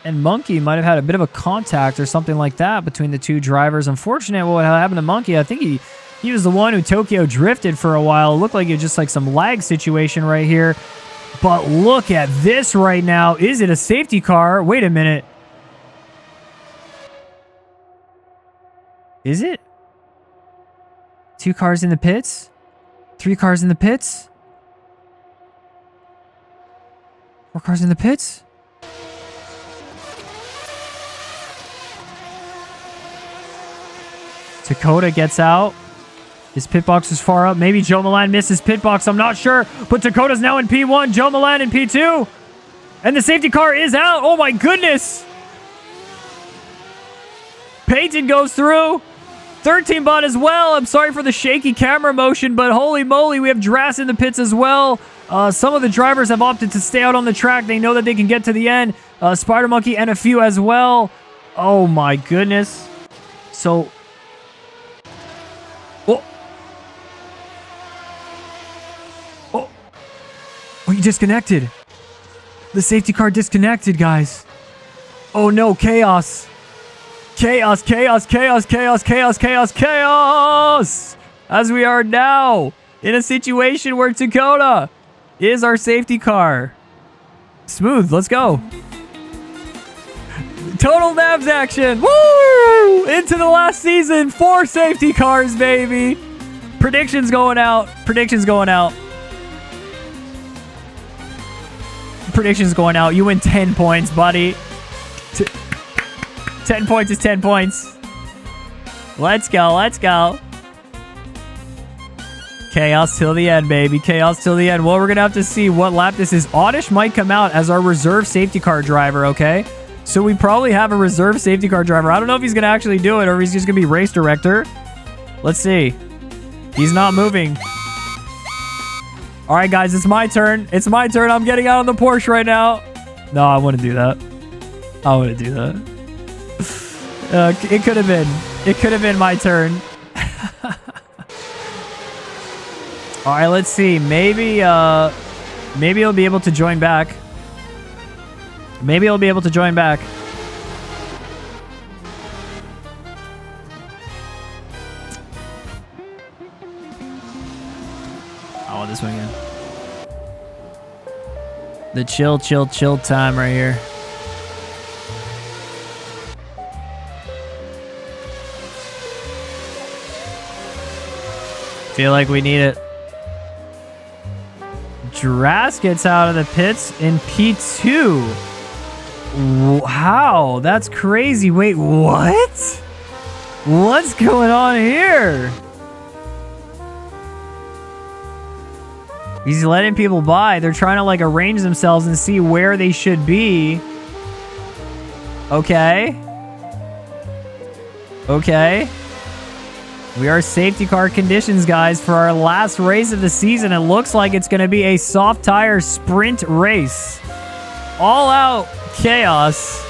and Monkey? Might have had a bit of a contact or something like that between the two drivers. Unfortunate what happened to Monkey. I think he was the one who Tokyo drifted for a while. It looked like it was just like some lag situation right here. But look at this right now. Is it a safety car? Wait a minute. Is it? 2 cars in the pits? 3 cars in the pits? 4 cars in the pits? Dakota gets out. His pit box is far up. Maybe Joe Milan missed his pit box. I'm not sure. But Dakota's now in P1. Joe Milan in P2. And the safety car is out. Oh my goodness. Peyton goes through. 13 bot as well. I'm sorry for the shaky camera motion, but holy moly, we have Drass in the pits as well. Some of the drivers have opted to stay out on the track. They know that they can get to the end. Spider Monkey and a few as well. Oh my goodness. So... Oh, he disconnected. The safety car disconnected, guys. Oh no, chaos. Chaos, chaos, chaos, chaos, chaos, chaos, chaos. As we are now in a situation where Dakota is our safety car. Smooth, let's go. Total Nabs action. Woo! Into the last season. 4 safety cars, baby. Predictions going out. Predictions going out. Predictions going out. You win 10 points, buddy. 10 points is 10 points. Let's go. Let's go. Chaos till the end, baby. Chaos till the end. Well, we're going to have to see what lap this is. Oddish might come out as our reserve safety car driver, okay? So we probably have a reserve safety car driver. I don't know if he's going to actually do it or if he's just going to be race director. Let's see. He's not moving. All right, guys, it's my turn. It's my turn. I'm getting out on the Porsche right now. No, I wouldn't do that. I wouldn't do that. It could have been. It could have been my turn. All right, let's see. Maybe he'll be able to join back. Maybe he'll be able to join back. I want this one again. The chill time right here. Feel like we need it. Drass gets out of the pits in P2. Wow, that's crazy. Wait, what? What's going on here? He's letting people by. They're trying to like arrange themselves and see where they should be. Okay. Okay. We are safety car conditions, guys, for our last race of the season. It looks like it's going to be a soft tire sprint race. All out chaos.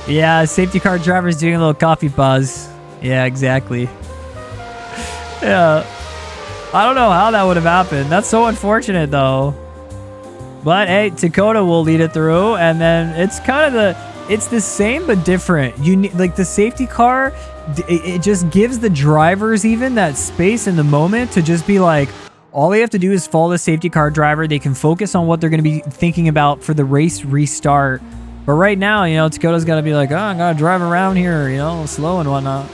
Yeah, safety car driver's doing a little coffee pause. Yeah, exactly. Yeah. I don't know how that would have happened. That's so unfortunate, though. But, hey, Dakota will lead it through. And then it's kind of it's the same but different. You need, like, the safety car, it just gives the drivers even that space in the moment to just be like, all they have to do is follow the safety car driver. They can focus on what they're going to be thinking about for the race restart. But right now, you know, Dakota's got to be like, oh, I got to drive around here, you know, slow and whatnot.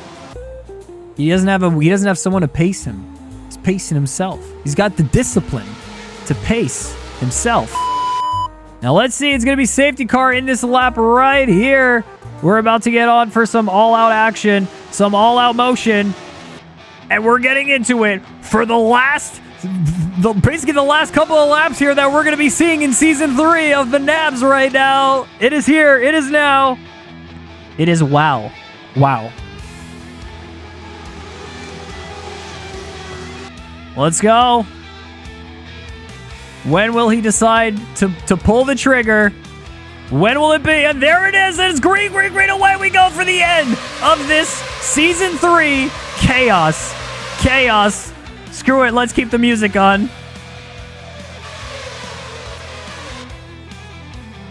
He doesn't have someone to pace him. He's pacing himself. He's got the discipline to pace himself. Now let's see. It's going to be safety car in this lap right here. We're about to get on for some all-out action, some all-out motion, and we're getting into it for basically the last couple of laps here that we're going to be seeing in Season 3 of the Nabs right now. It is here. It is now. It is wow. Wow. Let's go. When will he decide to pull the trigger? When will it be? And there it is. It's green, green, green. Away we go for the end of this Season 3 chaos. Chaos. Screw it. Let's keep the music on.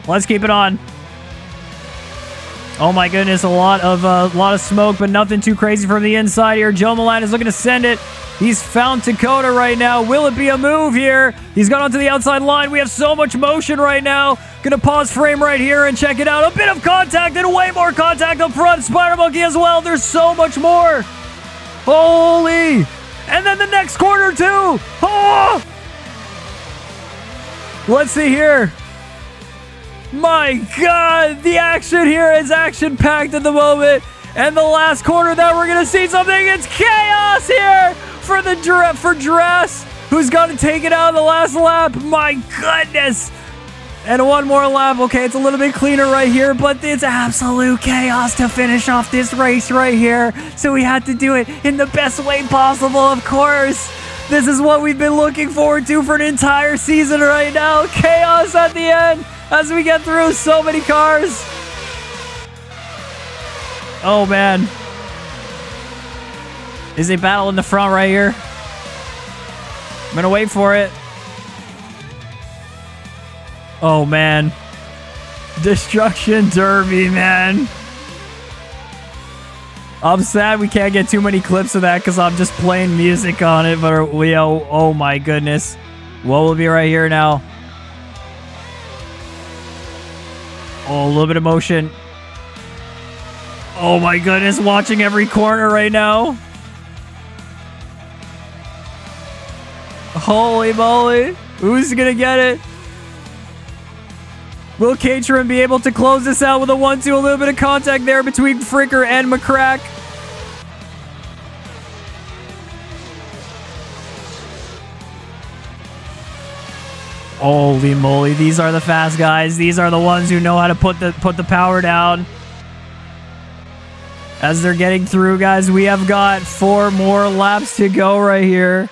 Let's keep it on. Oh my goodness. A lot of smoke, but nothing too crazy from the inside here. Joe Milan is looking to send it. He's found Dakota right now. Will it be a move here? He's gone onto the outside line. We have so much motion right now. Gonna pause frame right here and check it out. A bit of contact and way more contact up front. Spider Monkey as well. There's so much more. Holy! And then the next corner too! Oh! Let's see here. My God, the action here is action-packed at the moment. And the last corner that we're going to see something, it's chaos here for Dress, who's got to take it out of the last lap. My goodness. And one more lap. Okay, it's a little bit cleaner right here, but it's absolute chaos to finish off this race right here. So we had to do it in the best way possible, of course. This is what we've been looking forward to for an entire season right now. Chaos at the end as we get through so many cars. Oh, man. Is a battle in the front right here. I'm going to wait for it. Oh, man. Destruction Derby, man. I'm sad we can't get too many clips of that because I'm just playing music on it. But oh my goodness. What will be right here now? Oh, a little bit of motion. Oh my goodness, watching every corner right now. Holy moly. Who's going to get it? Will Caterham be able to close this out with a 1-2? A little bit of contact there between Fricker and McCrack. Holy moly, these are the fast guys. These are the ones who know how to put the power down. As they're getting through, guys, we have got 4 more laps to go right here.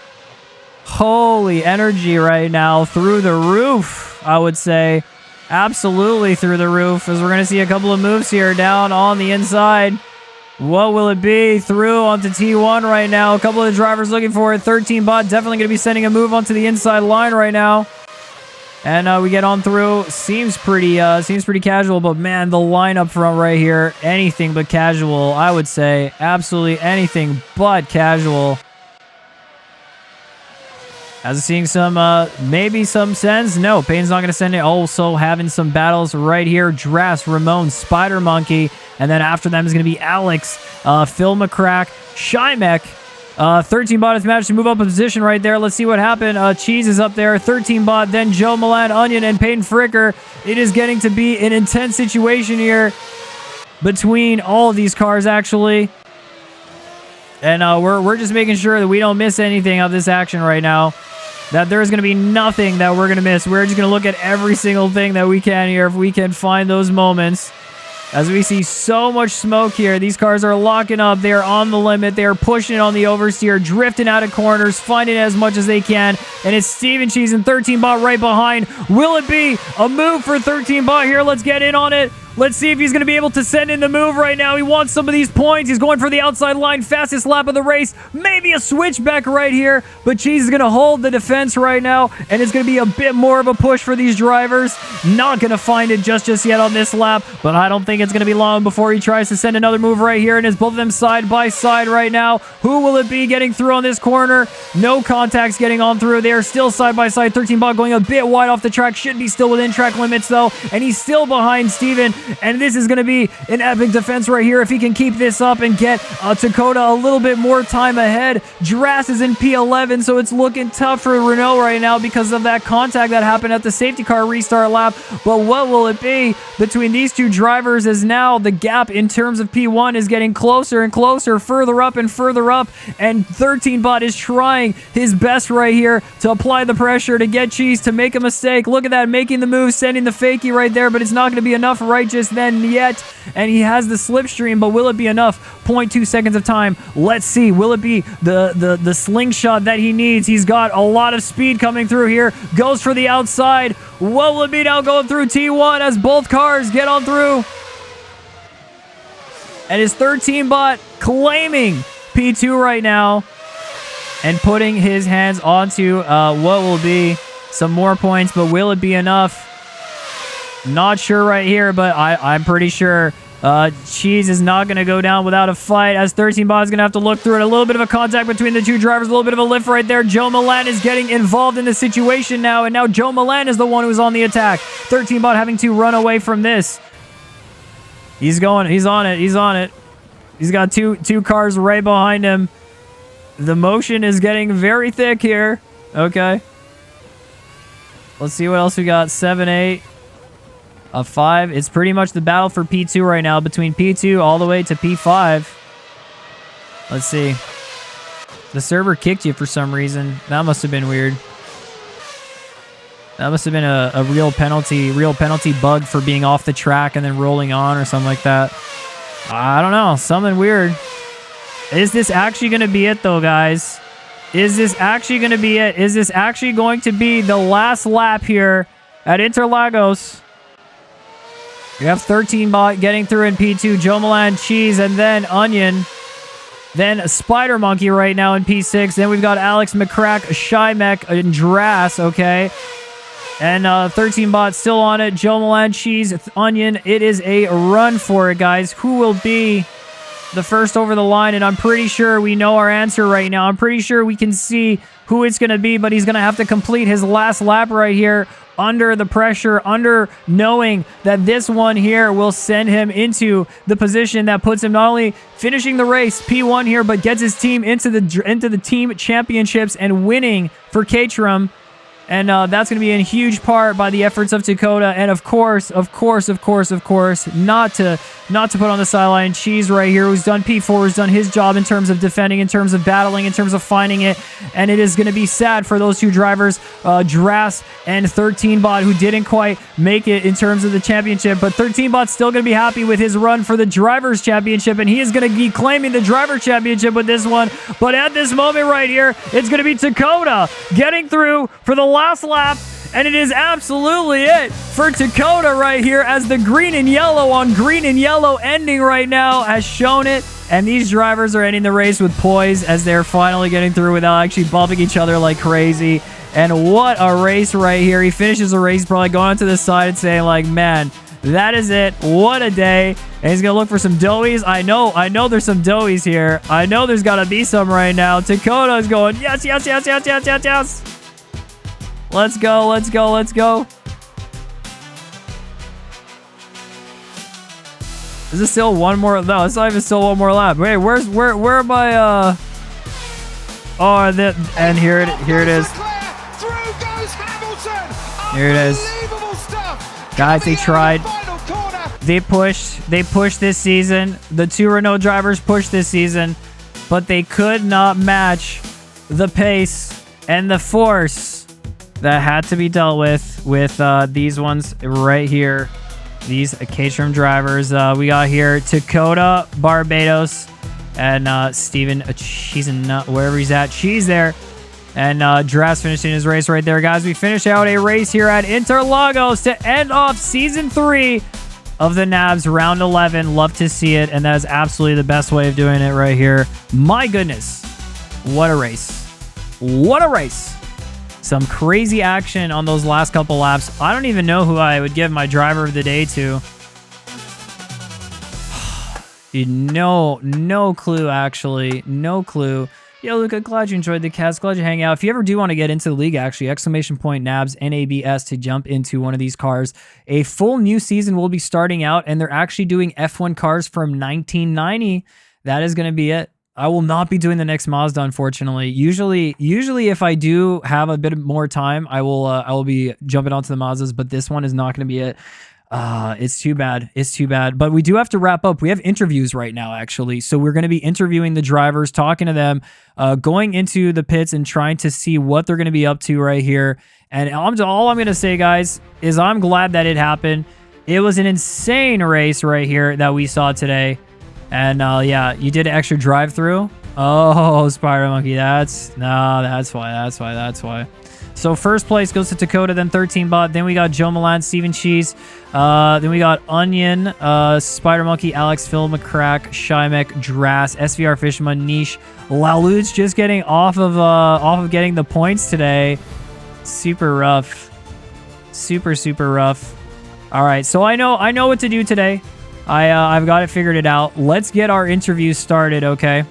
Holy energy right now through the roof, I would say. Absolutely through the roof, as we're going to see a couple of moves here down on the inside. What will it be? Through onto T1 right now. A couple of the drivers looking for it. 13 bot definitely going to be sending a move onto the inside line right now. And we get on through. Seems pretty casual, but man, the lineup front right here, anything but casual, I would say. Absolutely anything but casual. As seeing some, maybe some sense. No, Payne's not going to send it. Also having some battles right here. Drass, Ramon, Spider Monkey. And then after them is going to be Alex, Phil McCrack, Shymek. 13 bot has managed to move up a position right there. Let's see what happened. Cheese is up there. 13 bot, then Joe Milan, Onion, and Peyton Fricker. It is getting to be an intense situation here between all of these cars, actually. And we're just making sure that we don't miss anything of this action right now. That there's going to be nothing that we're going to miss. We're just going to look at every single thing that we can here if we can find those moments. As we see so much smoke here. These cars are locking up. They are on the limit. They are pushing it on the oversteer, drifting out of corners, finding as much as they can. And it's Steven Cheese and 13 bot right behind. Will it be a move for 13 bot here? Let's get in on it. Let's see if he's going to be able to send in the move right now. He wants some of these points. He's going for the outside line. Fastest lap of the race. Maybe a switchback right here. But Cheese is going to hold the defense right now. And it's going to be a bit more of a push for these drivers. Not going to find it just yet on this lap. But I don't think it's going to be long before he tries to send another move right here. And it's both of them side by side right now. Who will it be getting through on this corner? No contacts getting on through. They are still side by side. 13 bot going a bit wide off the track. Should be still within track limits though. And he's still behind Steven. And this is going to be an epic defense right here if he can keep this up and get Dakota a little bit more time ahead. Drass is in P11, so it's looking tough for Renault right now because of that contact that happened at the safety car restart lap. But what will it be between these two drivers as now the gap in terms of P1 is getting closer and closer, further up and further up, and 13 bot is trying his best right here to apply the pressure to get Cheese to make a mistake. Look at that, making the move, sending the fakie right there, but it's not going to be enough right just then yet, and he has the slipstream, but will it be enough? 0.2 seconds of time. Let's see. Will it be the slingshot that he needs? He's got a lot of speed coming through here. Goes for the outside. What will it be now going through T1 as both cars get on through? And his 13 bot claiming P2 right now and putting his hands onto what will be some more points, but will it be enough? Not sure right here, but I'm pretty sure Cheese is not going to go down without a fight, as 13 bot is going to have to look through it. A little bit of a contact between the two drivers, a little bit of a lift right there. Joe Milan is getting involved in the situation now, and now Joe Milan is the one who's on the attack. 13 bot having to run away from this. He's on it. He's got two cars right behind him. The motion is getting very thick here. Okay. Let's see what else we got. 7, 8, a 5. It's pretty much the battle for P2 right now between P2 all the way to P5. Let's see. The server kicked you for some reason. That must have been weird. That must have been a real penalty bug for being off the track and then rolling on or something like that. I don't know. Something weird. Is this actually going to be it, though, guys? Is this actually going to be it? Is this actually going to be the last lap here at Interlagos? We have 13 bot getting through in P2. Joe Milan, Cheese, and then Onion. Then Spider Monkey right now in P6. Then we've got Alex McCrack, Shymek, and Drass, okay? And 13 bot still on it. Joe Milan, Cheese, Onion. It is a run for it, guys. Who will be the first over the line? And I'm pretty sure we know our answer right now. I'm pretty sure we can see who it's going to be, but he's going to have to complete his last lap right here under the pressure, under knowing that this one here will send him into the position that puts him not only finishing the race P1 here, but gets his team into the team championships and winning for Caterham. And that's going to be in huge part by the efforts of Dakota. And of course, not to put on the sideline, Cheese right here, who's done P4, who's done his job in terms of defending, in terms of battling, in terms of finding it. And it is going to be sad for those two drivers, Drass and 13 Bot, who didn't quite make it in terms of the championship. But 13 Bot's still going to be happy with his run for the Drivers' Championship, and he is going to be claiming the Driver Championship with this one. But at this moment right here, it's going to be Dakota getting through for the last lap, and it is absolutely it for Dakota right here, as the green and yellow on green and yellow ending right now has shown it. And these drivers are ending the race with poise as they're finally getting through without actually bumping each other like crazy. And what a race right here. He finishes the race probably going to the side and saying like, man, that is it. What a day. And he's going to look for some doughies. I know there's some doughies here. I know there's got to be some right now. Dakota is going, yes. Let's go. Is this still one more? No, it's not even still one more lap. Wait, where am I? Oh, and here it is. Here it is. Guys, they tried. They pushed this season. The two Renault drivers pushed this season, but they could not match the pace and the force that had to be dealt with these ones right here. These Caterham drivers. We got here Dakota, Barbados, and Steven, wherever he's at. She's there. And Drass finishing his race right there. Guys, we finish out a race here at Interlagos to end off Season 3 of the Nabs, Round 11. Love to see it, and that is absolutely the best way of doing it right here. My goodness. What a race. What a race. Some crazy action on those last couple laps. I don't even know who I would give my driver of the day to. No clue, actually. No clue. Yo, Luca, glad you enjoyed the cast. Glad you hang out. If you ever do want to get into the league, actually, !Nabs, NABS to jump into one of these cars. A full new season will be starting out, and they're actually doing F1 cars from 1990. That is going to be it. I will not be doing the next Mazda, unfortunately. Usually, if I do have a bit more time, I will be jumping onto the Mazdas, but this one is not going to be it. It's too bad. It's too bad. But we do have to wrap up. We have interviews right now, actually. So we're going to be interviewing the drivers, talking to them, going into the pits and trying to see what they're going to be up to right here. And all I'm going to say, guys, is I'm glad that it happened. It was an insane race right here that we saw today. And yeah, you did an extra drive-through. Oh, Spider Monkey, that's why. So first place goes to Dakota, then 13 Bot, then we got Joe Milan, Steven Cheese, then we got Onion, Spider Monkey, Alex, Phil McCrack, Shymek, Drass, SVR Fisherman, Niche, Lalutz just getting off of getting the points today. Super rough. Super rough. All right, so I know what to do today. I've got it figured out. Let's get our interview started, okay?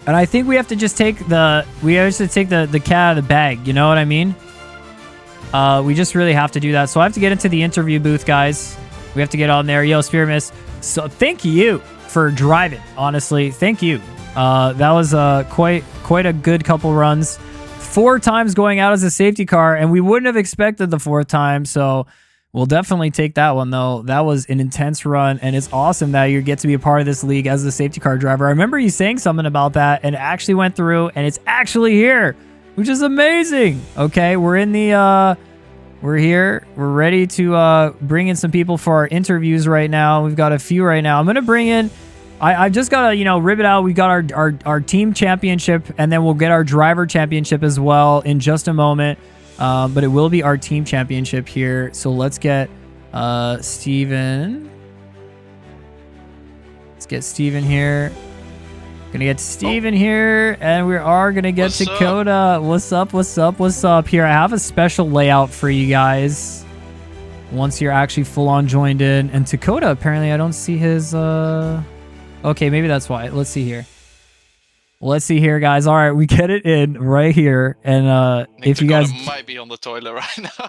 And I think we have to just take the cat out of the bag. You know what I mean? We just really have to do that. So I have to get into the interview booth, guys. We have to get on there. Yo, Spearmiss. So thank you for driving. Honestly, thank you. That was quite a good couple runs. 4 times going out as a safety car, and we wouldn't have expected the 4th time, so we'll definitely take that one, though. That was an intense run, and it's awesome that you get to be a part of this league as a safety car driver. I remember you saying something about that, and it actually went through, and it's actually here, which is amazing. Okay, we're in the... We're here. We're ready to bring in some people for our interviews right now. We've got a few right now. I'm going to bring in... I've just got to, rip it out. We've got our team championship, and then we'll get our driver championship as well in just a moment. But it will be our team championship here. So let's get Steven. Let's get Steven here. Gonna get Steven here, and we are gonna get Dakota. What's up? What's up? What's up? Here, I have a special layout for you guys. Once you're actually full on joined in, and Dakota, apparently I don't see his. Okay, maybe that's why. Let's see here. Let's see here, guys. All right, we get it in right here, and if you guys might be on the toilet right now.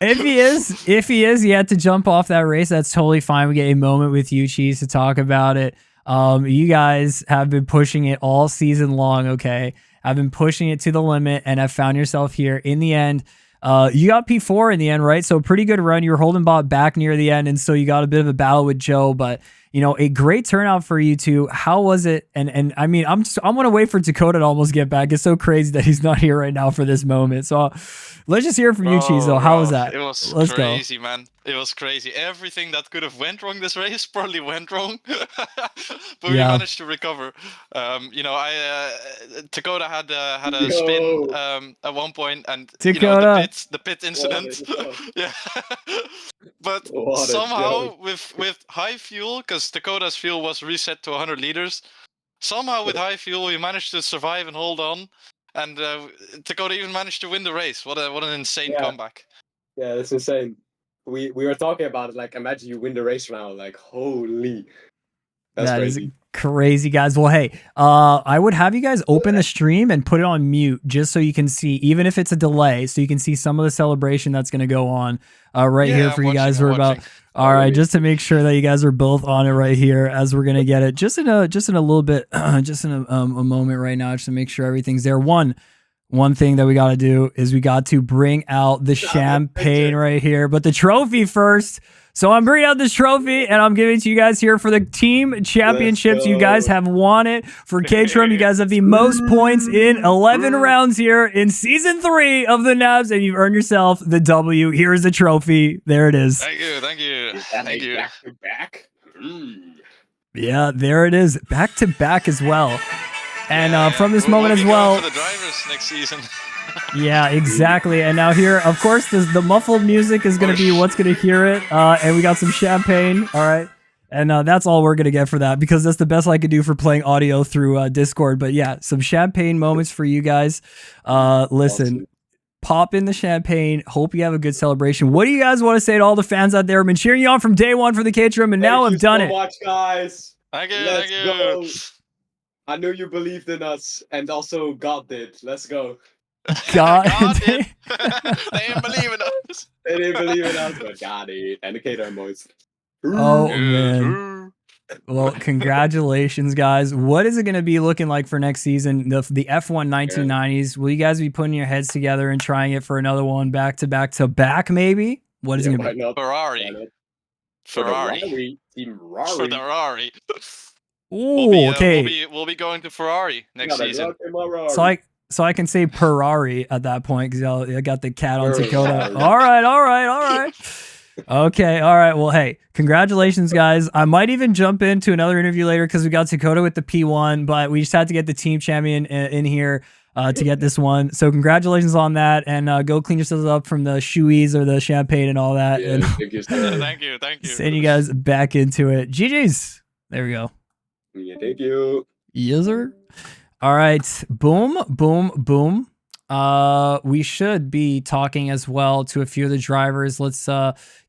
If he is, he had to jump off that race. That's totally fine. We get a moment with you, Cheese, to talk about it. You guys have been pushing it all season long, okay? I've been pushing it to the limit, and have found yourself here in the end. You got P4 in the end, right? So pretty good run. You were holding bot back near the end, and so you got a bit of a battle with Joe, but a great turnout for you two. How was it? And I mean, I'm gonna wait for Dakota to almost get back. It's so crazy that he's not here right now for this moment. So let's just hear from you, Cheese. Though, how was that? It was crazy, man. It was crazy. Everything that could have went wrong this race probably went wrong, but we managed to recover. Dakota had a spin at one point, and the pit incident. Yeah, but somehow with high fuel, because Dakota's fuel was reset to 100 liters. Somehow with high fuel, we managed to survive and hold on, and Dakota even managed to win the race. What an insane comeback! Yeah, that's insane. We were talking about it. Like, imagine you win the race now. Like, holy, that's crazy. Is crazy, guys. Well, hey, I would have you guys open the stream and put it on mute just so you can see, even if it's a delay, so you can see some of the celebration that's going to go on here for you guys. We're about. All right, just to make sure that you guys are both on it right here as we're gonna get it. Just in a little bit, just in a moment right now, just to make sure everything's there. One thing that we got to do is we got to bring out the champagne right here, but the trophy first. So I'm bringing out this trophy, and I'm giving it to you guys here for the team championships. You guys have won it. For K-Trum, you guys have the most points in 11 rounds here in Season 3 of the Nabs, and you've earned yourself the W. Here's the trophy. There it is. Thank you. Thank you. Back to back. Yeah, there it is. Back to back as well. And from this moment as well. For the drivers next season. Yeah, exactly. And now here, of course, the muffled music is going to be what's going to hear it. And we got some champagne. All right. And that's all we're going to get for that, because that's the best I could do for playing audio through Discord. But yeah, some champagne moments for you guys. Listen, pop in the champagne. Hope you have a good celebration. What do you guys want to say to all the fans out there? I've been cheering you on from day one for the K-Trum, and now I've done it. Thank you so much, guys. Thank you. Let's Thank go. you. I knew you believed in us, and also God did. Let's go. God did. They didn't believe in us. They didn't believe in us, but God did. And the K-Trum boys. Oh, man. Well, congratulations, guys. What is it going to be looking like for next season? The F1 1990s. Will you guys be putting your heads together and trying it for another one back to back to back, maybe? What is it going to be? Ferrari. For the Rari. Ooh, okay. We'll be going to Ferrari next season. So I can say Ferrari at that point, because I got the cat on Dakota. All right. Okay, all right. Well, hey, congratulations, guys. I might even jump into another interview later because we got Dakota with the P1, but we just had to get the team champion in here to get this one. So congratulations on that, and go clean yourselves up from the shoeies or the champagne and all that. Yeah, and thank you. Thank you. Send you guys back into it. GG's. There we go. Yeah, thank you. Yes, sir. All right. Boom. We should be talking as well to a few of the drivers. Let's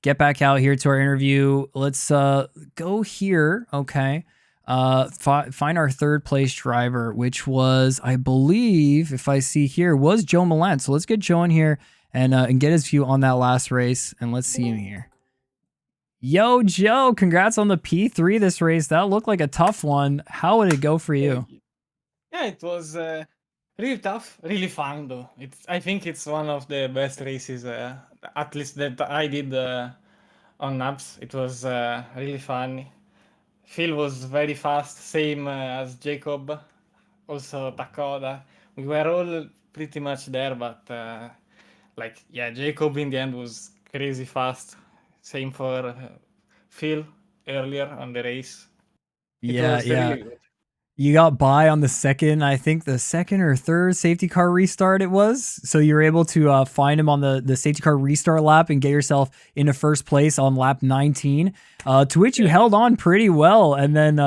get back out here to our interview. Let's go here. Okay. Find our third place driver, which was, I believe, if I see here, was Joe Milan. So let's get Joe in here and get his view on that last race, and let's see him here. Yo, Joe, congrats on the P3 this race. That looked like a tough one. How would it go for you? Yeah, it was really tough, really fun though. I think it's one of the best races, at least that I did on Nabs. It was really fun. Phil was very fast, same as Jacob, also Takoda. We were all pretty much there, but Jacob in the end was crazy fast. Same for Phil earlier on the race. It Yeah, was yeah. really good. You got by on the second, I think the second or third safety car restart it was. So you were able to find him on the safety car restart lap and get yourself into first place on lap 19, to which you held on pretty well. And then,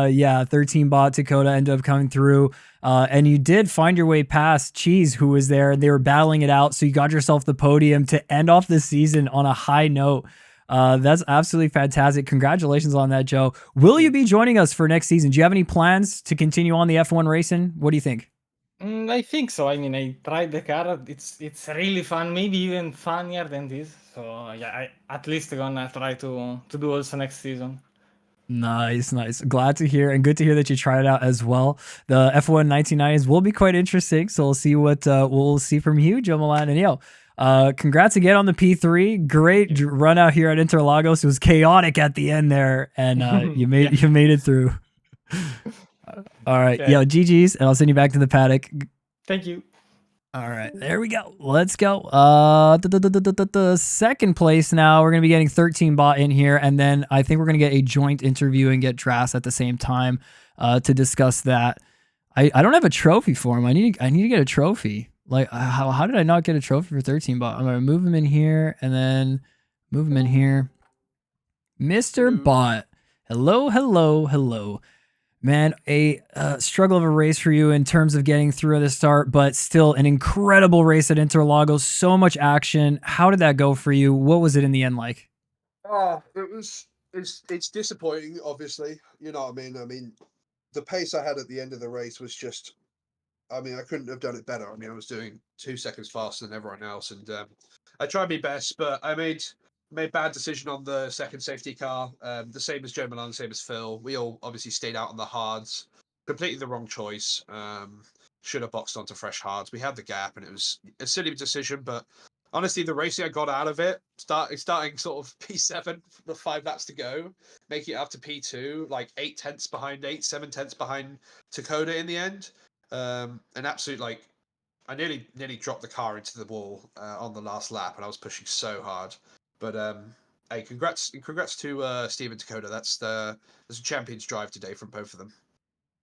13 bot Dakota ended up coming through. And you did find your way past Cheese, who was there, and they were battling it out. So you got yourself the podium to end off the season on a high note. That's absolutely fantastic. Congratulations on that, Joe. Will you be joining us for next season? Do you have any plans to continue on the F1 racing? What do you think? I think so. I mean, I tried the car. It's really fun. Maybe even funnier than this. So yeah, I at least gonna try to do also next season. Nice, nice. Glad to hear, and good to hear that you tried it out as well. The F1 1990s will be quite interesting, so we'll see what we'll see from you, Joe Milan. And congrats again on the P3. Great run out here at Interlagos. It was chaotic at the end there, and you made it through. All right, Okay. yo, GG's, and I'll send you back to the paddock. Thank you. All right, there we go. Let's go. The second place now. We're gonna be getting 13 bot in here, and then I think we're gonna get a joint interview and get Dras at the same time to discuss that. I don't have a trophy for him. I need to get a trophy. Like how did I not get a trophy for 13 bot? I'm gonna move him in here and then move him in here. Mr. Bot. Hello, hello, hello. Man, a struggle of a race for you in terms of getting through at the start, but still an incredible race at Interlagos. So much action. How did that go for you? What was it in the end like? It's disappointing, obviously. You know what I mean? I mean, the pace I had at the end of the race was just, I mean, I couldn't have done it better. I mean, I was doing 2 seconds faster than everyone else, and I tried my best, but I made bad decision on the second safety car. The same as Joe Milan, same as Phil. We all obviously stayed out on the hards. Completely the wrong choice. Should have boxed onto fresh hards. We had the gap, and it was a silly decision. But honestly, the racing I got out of it, starting sort of P7, the 5 laps to go, making it up to P2, like 7 tenths behind Dakota in the end. An absolute I nearly dropped the car into the wall on the last lap, and I was pushing so hard. But hey, congrats to Steve and Dakota. There's a champion's drive today from both of them.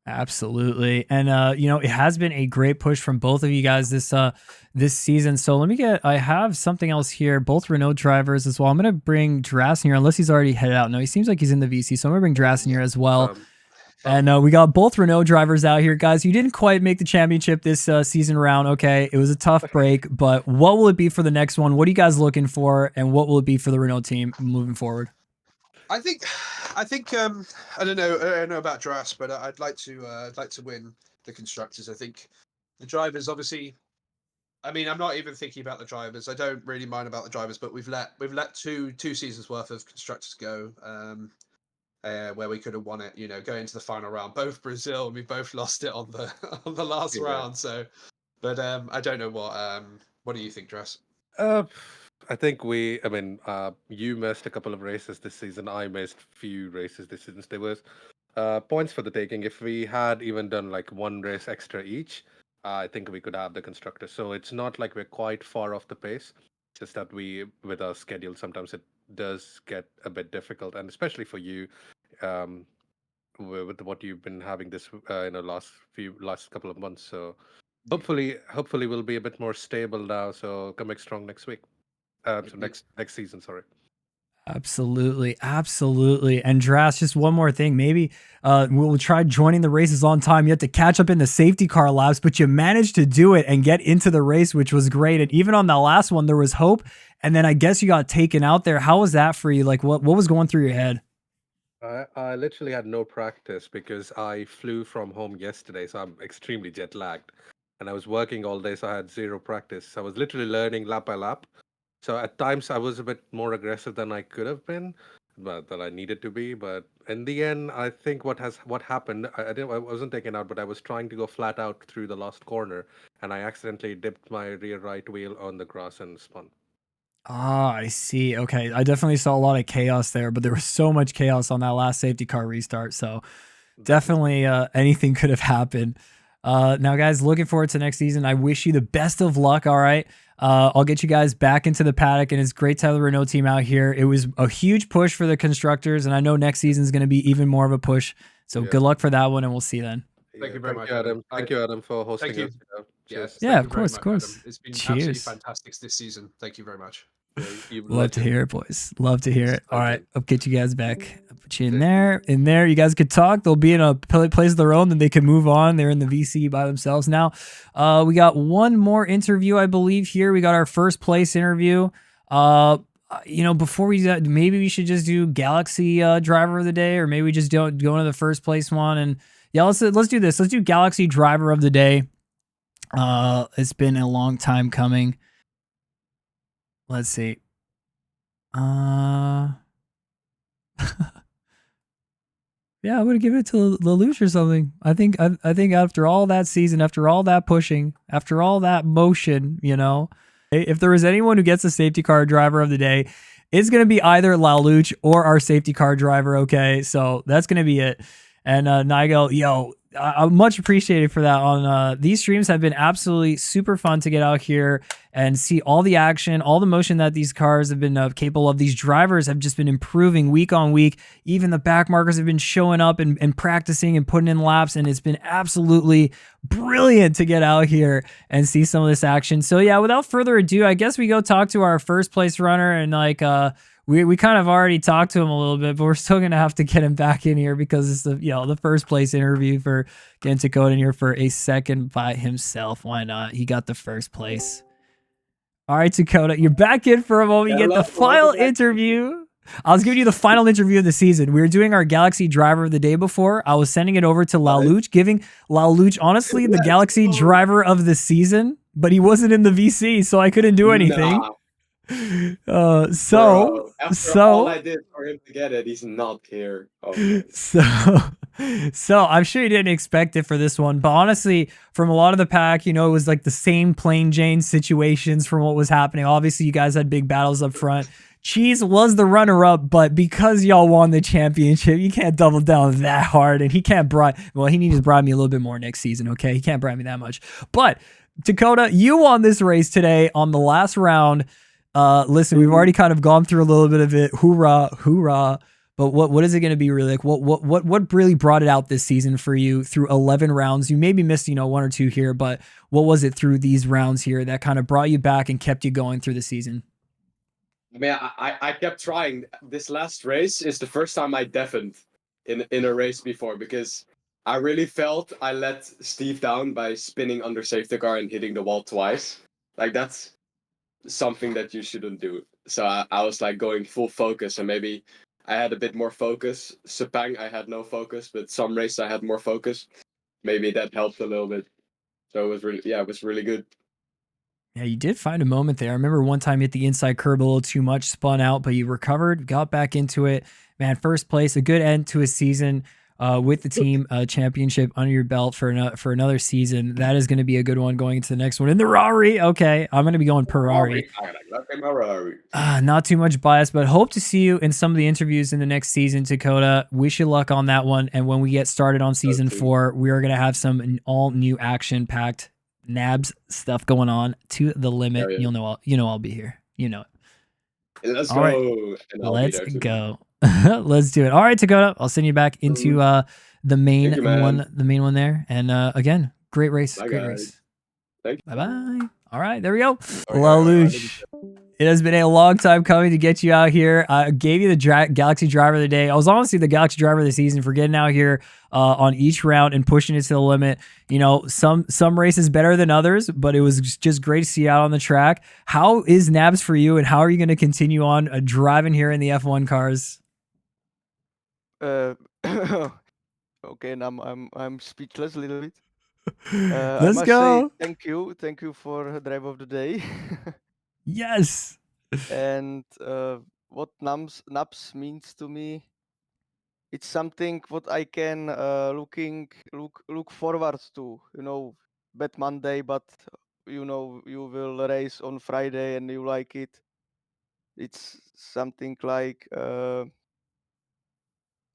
Absolutely. And it has been a great push from both of you guys this season. So I have something else here, both Renault drivers as well. I'm gonna bring Dras in here, unless he's already headed out. No, he seems like he's in the VC, so I'm gonna bring Dras in here as well. And we got both Renault drivers out here, guys. You didn't quite make the championship this season round. Okay, it was a tough break, but what will it be for the next one? What are you guys looking for, and what will it be for the Renault team moving forward? I think I don't know about Dras, but I'd like to win the constructors. I think the drivers, obviously. I mean, I'm not even thinking about the drivers. I don't really mind about the drivers, but we've let two seasons worth of constructors go. Where we could have won it, going to the final round. Both Brazil, and we both lost it on the last round. So, but I don't know what do you think, Dras? I think you missed a couple of races this season. I missed few races this season. There was points for the taking. If we had even done like one race extra each, I think we could have the constructor. So it's not like we're quite far off the pace. Just that with our schedule, sometimes it does get a bit difficult, and especially for you, with what you've been having this last couple of months. So hopefully we'll be a bit more stable now. So coming strong next week. So next season, sorry. Absolutely, absolutely. And Dras, just one more thing. Maybe we'll try joining the races on time. You had to catch up in the safety car laps, but you managed to do it and get into the race, which was great. And even on that last one, there was hope. And then I guess you got taken out there. How was that for you? Like, what was going through your head? I literally had no practice because I flew from home yesterday, so I'm extremely jet lagged. And I was working all day, so I had zero practice. I was literally learning lap by lap. So at times I was a bit more aggressive than I could have been. that I needed to be. But in the end, I think what happened, I wasn't taken out, but I was trying to go flat out through the last corner, and I accidentally dipped my rear right wheel on the grass and spun. Ah, I see. Okay, I definitely saw a lot of chaos there, but there was so much chaos on that last safety car restart. So definitely anything could have happened. Now, guys, looking forward to next season. I wish you the best of luck. All right. I'll get you guys back into the paddock, and it's great to have the Renault team out here. It was a huge push for the constructors, and I know next season is going to be even more of a push. So good luck for that one, and we'll see you then. Thank you very much, Adam. Thank you, Adam, for hosting you. us. Yes, yeah, thank of you very course, much, of course. Adam. It's been Cheers. absolutely fantastic this season. Thank you very much. Love to hear it, boys. Love to hear it. All right, I'll get you guys back. I'll put you in there. In there, you guys could talk. They'll be in a place of their own, then they can move on. They're in the VC by themselves now. We got one more interview, I believe. Here we got our first place interview. Before we do that, maybe we should just do Galaxy Driver of the Day, or maybe we just don't go into the first place one. And yeah, let's do this. Let's do Galaxy Driver of the Day. It's been a long time coming. Let's see. Yeah, I would give it to Lelouch or something. I think after all that season, after all that pushing, after all that motion, if there was anyone who gets a safety car driver of the day, it's gonna be either Lelouch or our safety car driver. Okay, so that's gonna be it. And Nigel, yo, I'm much appreciated for that. On these streams have been absolutely super fun to get out here and see all the action, all the motion that these cars have been capable of. These drivers have just been improving week on week. Even the back markers have been showing up and practicing and putting in laps, and it's been absolutely brilliant to get out here and see some of this action. So yeah, without further ado, I guess we go talk to our first place runner, and we kind of already talked to him a little bit, but we're still going to have to get him back in here because it's the first place interview for getting Dakota in here for a second by himself. Why not? He got the first place. All right, Dakota, you're back in for a moment. You get the final interview. I was giving you the final interview of the season. We were doing our Galaxy Driver of the Day before. I was sending it over to Lelouch, giving Lelouch, honestly, the Galaxy Driver of the season, but he wasn't in the VC, so I couldn't do anything. Nah. Bro, after all I did for him to get it, he's not here. Okay. So I'm sure you didn't expect it for this one, but honestly, from a lot of the pack, it was like the same plain Jane situations from what was happening. Obviously, you guys had big battles up front. Cheese was the runner-up, but because y'all won the championship, you can't double down that hard, and he can't bribe. Well, he needs to bribe me a little bit more next season, okay? He can't bribe me that much. But Dakota, you won this race today on the last round. Listen, we've already kind of gone through a little bit of it. Hoorah, hoorah. But what is it going to be really like? What really brought it out this season for you through 11 rounds? You maybe missed, one or two here, but what was it through these rounds here that kind of brought you back and kept you going through the season? I mean, I kept trying. This last race is the first time I deafened in a race before, because I really felt I let Steve down by spinning under safety car and hitting the wall twice. Like, that's something that you shouldn't do. So I was like going full focus, and maybe I had a bit more focus. Sepang, I had no focus, but some races I had more focus. Maybe that helped a little bit. So it was really good. Yeah, you did find a moment there. I remember one time you hit the inside curb a little too much, spun out, but you recovered, got back into it. Man, first place, a good end to a season with the team championship under your belt for another season. That is going to be a good one going into the next one. In the Rari, okay, I'm going to be going Ferrari. Not too much bias, but hope to see you in some of the interviews in the next season, Dakota. Wish you luck on that one. And when we get started on season 4, we are going to have some all new action-packed Nabs stuff going on to the limit. Yeah. You'll know I'll be here. You know it. Let's go. Right. Let's go. Let's do it. All right, Dakota. I'll send you back into the main one. The main one there. And again, great race. Great race. Thank you. Bye-bye. All right, there we go. Lelouch. It has been a long time coming to get you out here. I gave you the Galaxy Driver of the Day. I was honestly the Galaxy Driver of the season for getting out here on each round and pushing it to the limit. Some races better than others, but it was just great to see you out on the track. How is Nabs for you, and how are you going to continue on driving here in the F1 cars? Okay, and I'm speechless a little bit. Let's go. Say thank you for Driver of the Day. Yes. And what Nabs means to me. It's something what I can look forward to. Bad Monday, but you will race on Friday and you like it. It's something like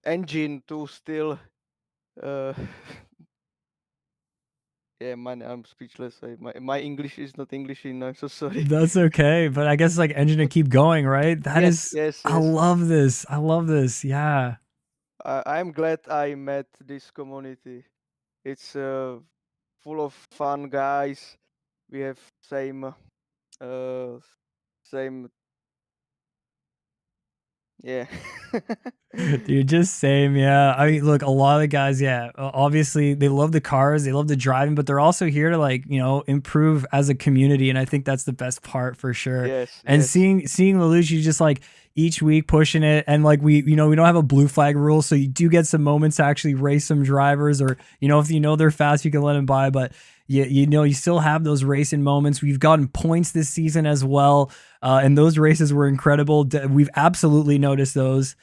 engine to still. Uh, yeah, man, I'm speechless. My English is not English, I'm so sorry. That's okay, but I guess it's like engine to keep going, right? Yes. I love this. I love this. Yeah. I'm glad I met this community. It's full of fun guys. We have same. Yeah. Dude, just same, yeah. I mean, look, a lot of the guys, yeah, obviously they love the cars, they love the driving, but they're also here to like, improve as a community, and I think that's the best part for sure. Yes. And seeing Lelouch just like each week pushing it, and like we don't have a blue flag rule, so you do get some moments to actually race some drivers, or if they're fast, you can let them by, but you still have those racing moments. We've gotten points this season as well, and those races were incredible. We've absolutely noticed those.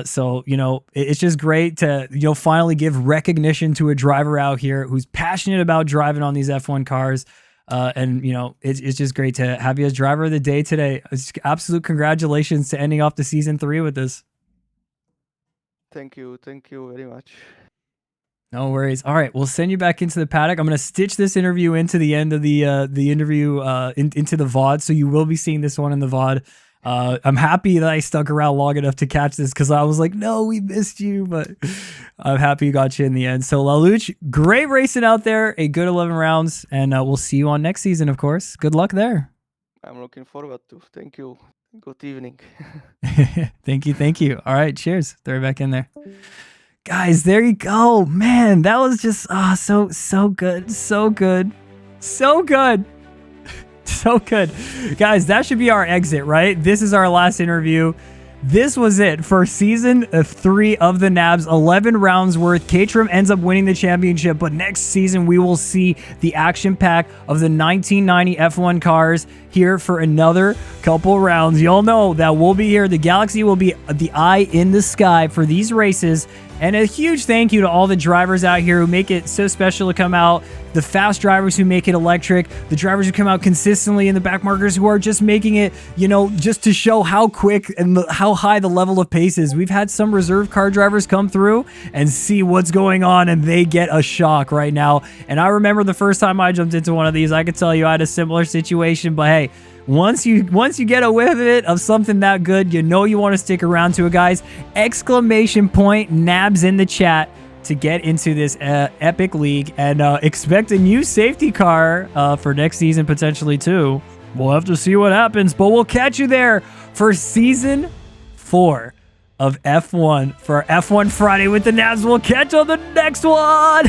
So it's just great to finally give recognition to a driver out here who's passionate about driving on these F1 cars. And it's just great to have you as driver of the day today. It's absolute congratulations to ending off the season 3 with this. Thank you very much. No worries. All right, we'll send you back into the paddock. I'm going to stitch this interview into the end of the interview into the VOD, so you will be seeing this one in the VOD. I'm happy that I stuck around long enough to catch this, because I was like, no, we missed you, but I'm happy you got you in the end. So Lelouch, great racing out there, a good 11 rounds, and we'll see you on next season, of course. Good luck there. I'm looking forward to. Thank you. Good evening. Thank you. All right, cheers. Throw it back in there. Guys, there you go. Man, that was just so good. So good. So good. So good. Guys, that should be our exit, right? This is our last interview. This was it for season 3 of the Nabs. 11 rounds worth. Caterham ends up winning the championship, but next season we will see the action pack of the 1990 F1 cars here for another couple rounds. Y'all know that we'll be here. The Galaxy will be the eye in the sky for these races. And a huge thank you to all the drivers out here who make it so special to come out, the fast drivers who make it electric, the drivers who come out consistently, and the back markers who are just making it, just to show how quick and how high the level of pace is. We've had some reserve car drivers come through and see what's going on, and they get a shock right now. And I remember the first time I jumped into one of these, I could tell you I had a similar situation, but hey, once you get a whiff of it, of something that good, you want to stick around to it, guys. Exclamation point Nabs in the chat to get into this epic league, and expect a new safety car for next season potentially too. We'll have to see what happens, but we'll catch you there for season 4 of F1 for F1 Friday with the Nabs. We'll catch you on the next one.